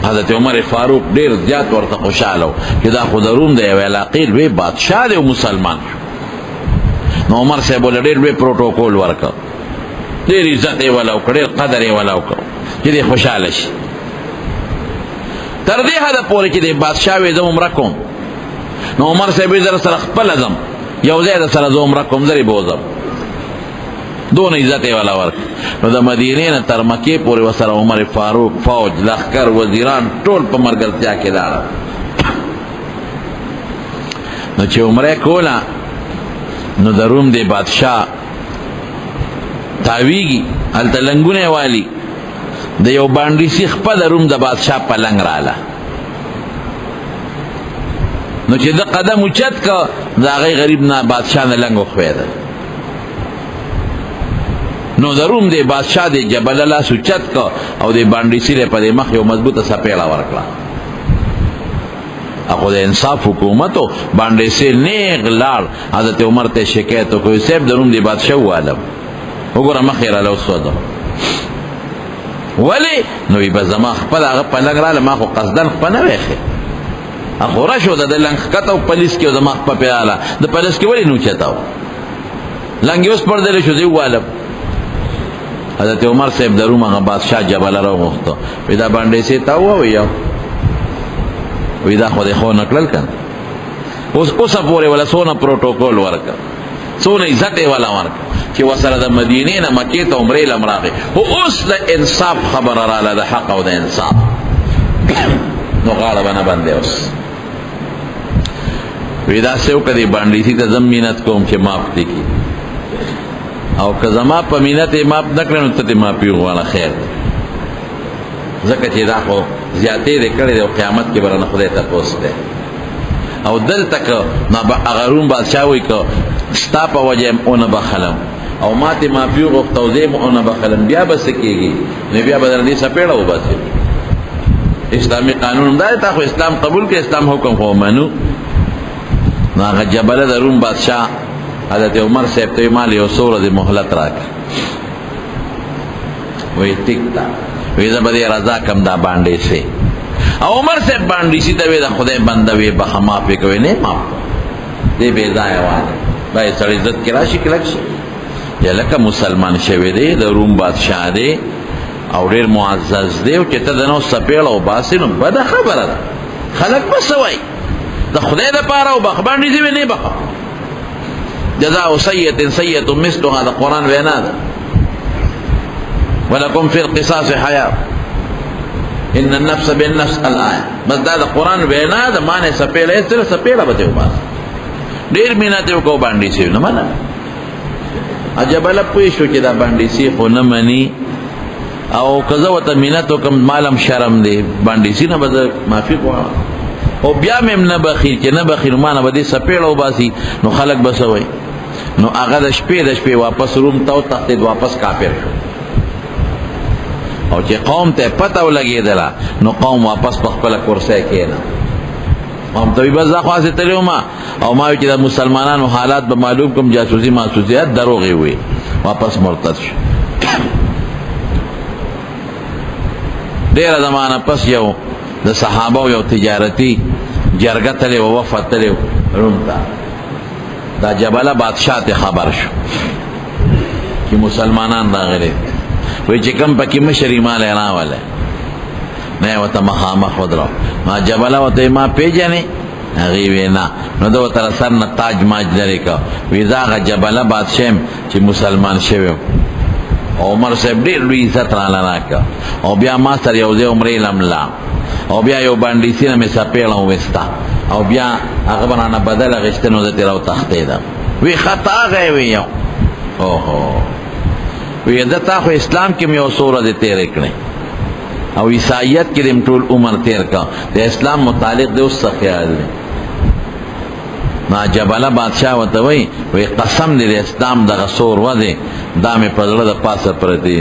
حضرت عمر فاروق ډیر زیات ورته خوشاله و چې دا خو د روم د یوې علاقې لوی بادشاه دی او مسلمان شو. نو عمر صاحب له ډیر لوی پروتوکول ورکړ، ډیر عزت یې ولا وکړ، ډیر قدر یې ولا وکړ چې دی خوشاله شي. تر دې حده پورې چې د بادشاه وې زه عمره کوم. نو عمر صاحب یې سره خپل ځم یو ځای د سره زه عمره کوم، زه یې بوځم، دونه عزت یې ولا ورکړ. نو د مدینې نه تر مکې پورې ورسره عمر فاروق فوج لښکر وزیران ټول په ملګرتیا کې لاړل. نو چې عمره کوله نو د روم د بادشاه تاویږي هلته لنګونه والی د یو باندې سیخ په د روم د بادشاه په لنګ راله. نو چې د قدم اوچت که د هغې غریب نه بادشاه نه لنګ وخوېده. نو د روم د بادشاه د جبله لاس اوچت که او د باندې سیره په د مخ یو مضبوطه سپېړه ورکړه. اخو د انصاف حکومت و باندې سیل نیغ لاړ حضرت عمر ته شکایت وکړ، صاحب د روم د بادشاه ووالم، وګوره مخ یې راله وسوځه. ولې؟ نو وی به زما خپل هغه په لنګ راله، ما خو قصدن خپه نه ویښې، اخو رشو د لنګ ښکته و پلیس کې زما خپه پرې راله، د پلیس کې ولې نه اوچته و، لنګ یې اوس پړدلی شو، زه ووالم. حضرت عمر صاحب د روم هغه بادشاه جبله راوغوښته، وی دا باندې سي تا ووایه، وی دا خو دې خو نه کړل که نه، اوسه پورې ولا څونه پروتوکول ورکړه، څونه عزت یې ولا ورکړه چې ورسره د مدینې نه مکې ته عمرې لم راغی. خو اوس د انصاف خبره راله، د حق او د انصاف. نو غاړه به نه بندې اوس وی داسې وکړه دې بانډیسي ته زه مینت کوم چې معاف دې کړي، او که زما په مینت یې معاف نه کړې نو ته دې معافي وغواړه، خیر دی، ځکه چې دا خو زیاتې دې کړې دی او قیامت کې به رانه خدای تپوس دی. او دلته که هغه روم بادشاه وایي که ستا په وجه یم ونه بخلم او ما تې معافي وغوښته او زه یم ونه بخلم، بیا به څه کېږي؟ نو بیا به درنه دې سپېړه وباسي. اسلامي قانون هم دا دی، تا خو اسلام قبول کړه، اسلام حکم خو ومنو. نو هغه جبله د روم بادشاه حضرت عمر صاحب ته ما له یو څو ورځې مهلت راکړه. وایي ټیک ده، وایي زه به دې رضا کړم دا باندې سي. او عمر صاحب باندې سي ته وایي د خدای بنده وایي بخه معاف یې کوي، نه معاف دې بې ځایه والی باید سړی عزت کې راشي کلک شي. یا لکه مسلمان شوی دی، د روم بادشاه دی او ډېر معزز دی، او چې ته د نو سپېړه وباسې نو بده خبره ده، خلک به څه وایي؟ د خدای دپاره وبخه، باندې دې وایي نه بخه. جزاء سیئة سیئة مثلها، د قرآن وینا ده. ولکم فی القصاص حیات ان النفس بالنفس الآیه، بس دا د قرآن وینا ده. معنی سپېړه یې سره سپېړه به دې وباسه، ډېر مینت یې وکړو باندې سي نه منه. جبله پوه شو چې دا باندې سي خو نه مني، او که زه ورته مینت وکړم مالم شرم دی، باندې سي نه به زه معافي غواړم، او بیا مې هم نه بخیل چې نه بخیل ما نه به دې سپېړه وباسي، نو خلک به څه وایي؟ نو هغه د شپې واپس روم ته وتښتېد، واپس کافر شو. او چې قوم ته پته ولګېدله نو قوم واپس په خپله کرسۍ کېنه. قوم ته وایي بس زه خو هسې تللی وم او ما وایي چې د مسلمانانو حالات به معلوم کړم، جاسوسي ماسوسیات دروغ یې وویل، واپس مرتد شو. ډېره زمانه پس یو د صحابه یو تجارتي جرګه تلې وه، وفد تلې روم ته. دا جبله بادشاه ته خبر شو چې مسلمانان راغلي، وایي چې کوم پکې مشر یې ما له راولی، نه یې ورته مخامخ ودرو. ما جبله ورته ما پېژنې؟ هغې ویې نه. نو ده ورته سر نه تاج ماج لرې کړه، وایي زه هغه جبله بادشاه یم چې مسلمان شوی و. عمر صاحب ډېر لوی عزت راله راکړه، او بیا ما سره یو ځای عمرې لم لاړ، او بیا یو باندې سینه مې سپېړه وویسته، او بیا هغه به رانه بدل اخېسته، نو زه ترې راوتښتېدم. وی خطا هغه یې ویو، اوهو وی زه تا خو اسلام کې مې یو څو ورځې تېرې کړې، او عیسایت کې دې ټول عمر تېر کړه، د اسلام متعلق دې اوس څه خیال دی؟ نا جبله بادشاہ وته وی قسم دې اسلام د غسور و دې دا مې په زړه د پاسه پرتی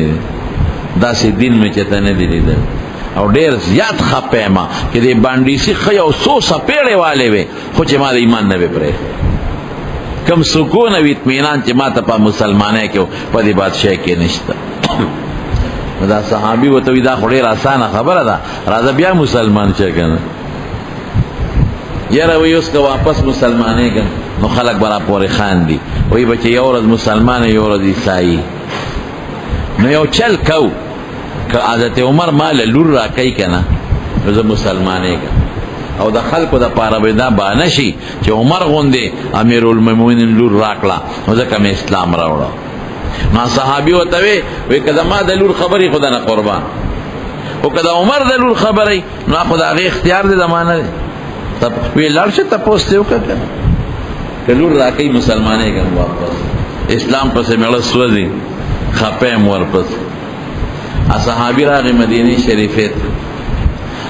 داسې دین مې چته نه دی لیدل او ډیر زیات خپه ما چې دې باندې سي خو یو څو سپېړې والے وي خو چې ما د ایمان نه پرې کم سکون او اطمینان چې ما ته په مسلمانۍ کې په دې بادشاہ کې نشته. دا صحابي وته وی دا خو ډیر اسانه خبره ده راځه بیا مسلمان شې کنه یاره وی اوس که واپس مسلمانې ګم نو خلک برا پورې خان دي وی بچې یو ورځ مسلمان یو ورځ عیسائی نو یو چل کو که حضرت عمر مال لور را کوي کنه نو زه مسلمانې ګم او د خلکو د پاره به دا بانه شي چې عمر غوندې امیر المؤمنین لور راکړه نو ځکه مې اسلام راوړه. ما صحابي ورته وی که د ما د لور خبرې خدا نه قربان او که د عمر د لور خبرې نو خو د هغې اختیار دی زمانه دی وی لړ شه تپوس ته وکړه که لور راکوي مسلمانې ګم واپس اسلام پسې مړه سوځي خپه ورپس صحابي راغی مدینه شریفه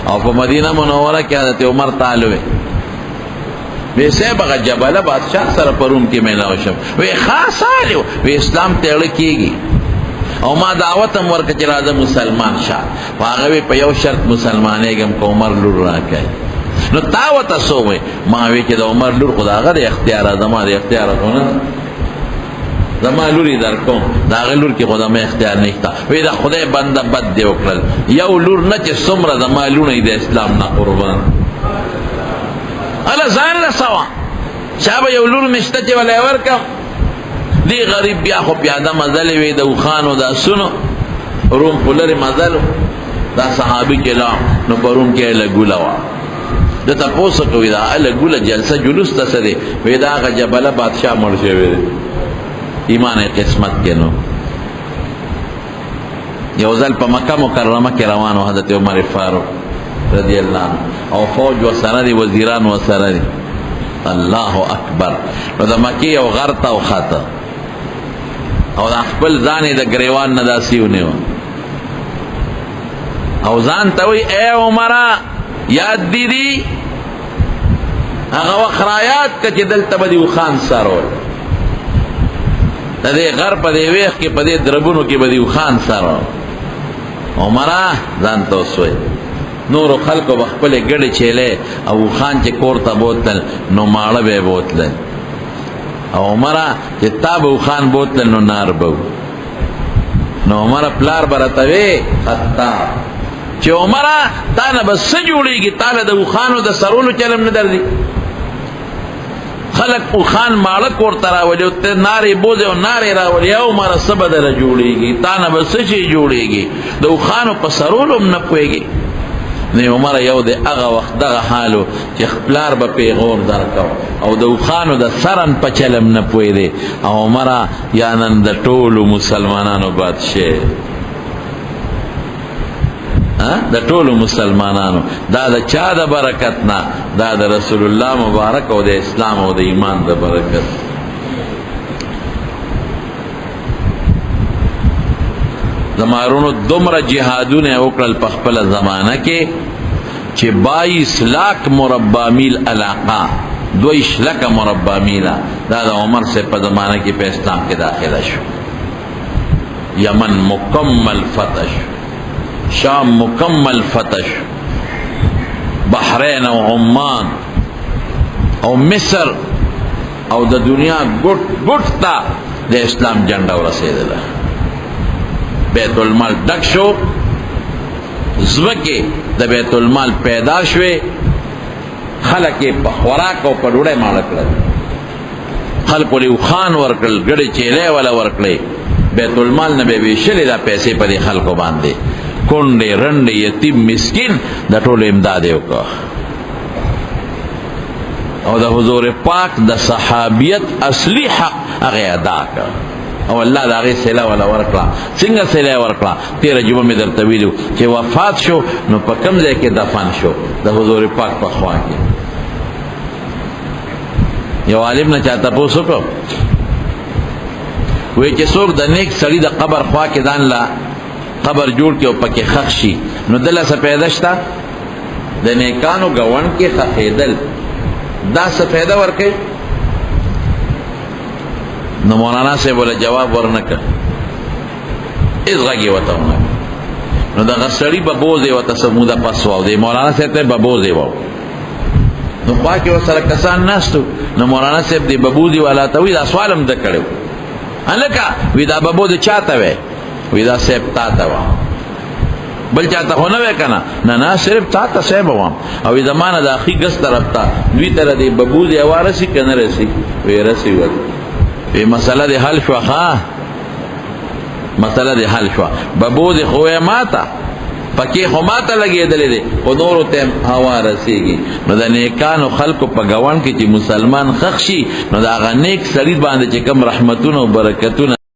او په مدینه منوره کې حضرت عمر تعالی وی صاحب هغه جبله بادشاہ سره پروم کې میلاو شم وی خاص آلیو وی اسلام ته اړه کېږي او ما دعوت هم ورکړه چې راځه مسلمان شه هغه په یو شرط مسلمانې ګم که عمر لور راکوي نو تا وته سو وی ما وی چې د عمر لور خو د هغه د اختیار زما د اختیار خو نه زما لوري در کوم د هغې لور کې خو زما اختیار نشته وی د خدای بنده بد دې وکړل یو لور نه چې څومره زما لوڼې د اسلام نه قربان هله ځان له سوه چا به یو لور مې شته چې ولی یې ورکړم دې غریب بیا خو پیاده مزلې وې د اوښانو د اسونو روم په لرې مزل دا صحابي چې لاړ نو په روم کې یې لګوله وه د تپوس کوي دا لګوله جلسه جلوس ته څه دی وی دا هغه جبله بادشاہ مړ شوی دی ایمان قسمت کې نو یو ځل په مکه مکرمه کې روان و حضرت عمر فاروق رضی الله عنه او فوج ورسره دی وزیران ورسره دي الله اکبر نو د مکې یو غر ته وخته او د خپل ځان یې د ګریوان نه داسې ونیو او ځان ته وی ای عمره یاد دیدی هغه وخت رایاد که چې دلته به دې اوښان څرول د دې غر په دې ویښ کې په دې دربونو کې به دې اوښان څرول عمره ځان ته اوس وی نورو خلکو به خپلې ګډې چیلې او اوښان چې کور ته بوتل نو ماړه به یې بوتلل او عمره چې تا به اوښان بوتلل نو نار به نو عمره پلار به راته وی خطاب چې عمره تا نه به څه جوړېږي تا له د اوښانو د سرولو چلم نه درځي خلک اوښان ماړه کور ته راولي او ته نارې بوځې او نارې راولي یا عمره څه به دله جوړېږي تا نه به څه شی جوړېږي د اوښانو په سرولو هم نه پوهېږي نو عمره یو د هغه وخت دغه حالو چې پلار به پیغور درکو او د اوښانو د سرن په چلم نه پوهېدی او عمره یا نن د ټولو مسلمانانو بادشاه د ټولو مسلمانانو دا د چا د برکت نه دا د رسول الله مبارک او د اسلام او د ایمان د برکت زمارونو دومره جهادونه وکړل په خپله زمانه کې چې 22 لاک مربع میل علاقه 22 لکه مربع میله دا د عمر سے په زمانه کې په اسلام کې داخله شو یمن مکمل فتح شو شام مکمل فتح بحرین او عمان او مصر او د دنیا ګوټ ګوټ ته د اسلام جنډه ورسېدله بیت المال ډک شو ځمکې د بیت المال پیدا شوې خلک یې په خوراک او په ډوډۍ ماړه کړل خلکو له اوښان ورکړل ګډې چیلې وله ورکړې بیت المال نه به یې ویشلې دا پیسې په دې خلکو باندې کونډې رنډې یتیم مسکین د ټولو امداد یې وکړه او د حضور پاک د صحابیت اصلي حق هغې ادا کړ او الله د هغې صله وله ورکړه څنګه صله یې ورکړه تېره جمعه مې درته ویلي چې وفات شو نو په کوم ځای کې دفن شو د حضور پاک په خوا کې یو عالم نه چا تپوس وکړو وایي چې څوک د نیک سړي د قبر خوا کې ځان له قبر جوړ کې او پکې خښ شي نو دله څه پیدا شته د نیکانو ګاونډ کې خښېدل دا څه فایده ورکوي نو مولانا صاحب ولا جواب ورنکړ اس غږی وته نو دا غسړی به بوزي وته سموده پسو دی مولانا صاحب ته به بوزي و نو پاکي وسره کسان ناستو نو مولانا صاحب دی ببوزي والا ته وی دا سوالم د کړو الکا وی دا ببوزي چاته وی وی دا صاحب تا ته و بل چاته خو نه وی کنه نه صرف تا ته صاحب و او زمانه د اخی ګس طرف ته دوی تر دی ببوزي وارسی کنه رسی وی رسی و وی مسله دی حل شو ها مسله دی حل شو ببوزي خو ماته پکې خو ماته لګېدلې دي او نورو ته هوا رسېږي نو د نیکانو خلکو په ګوان کې چې مسلمان خښ شي نو د هغه نیک سړي باندې چې کوم رحمتونه او برکتونه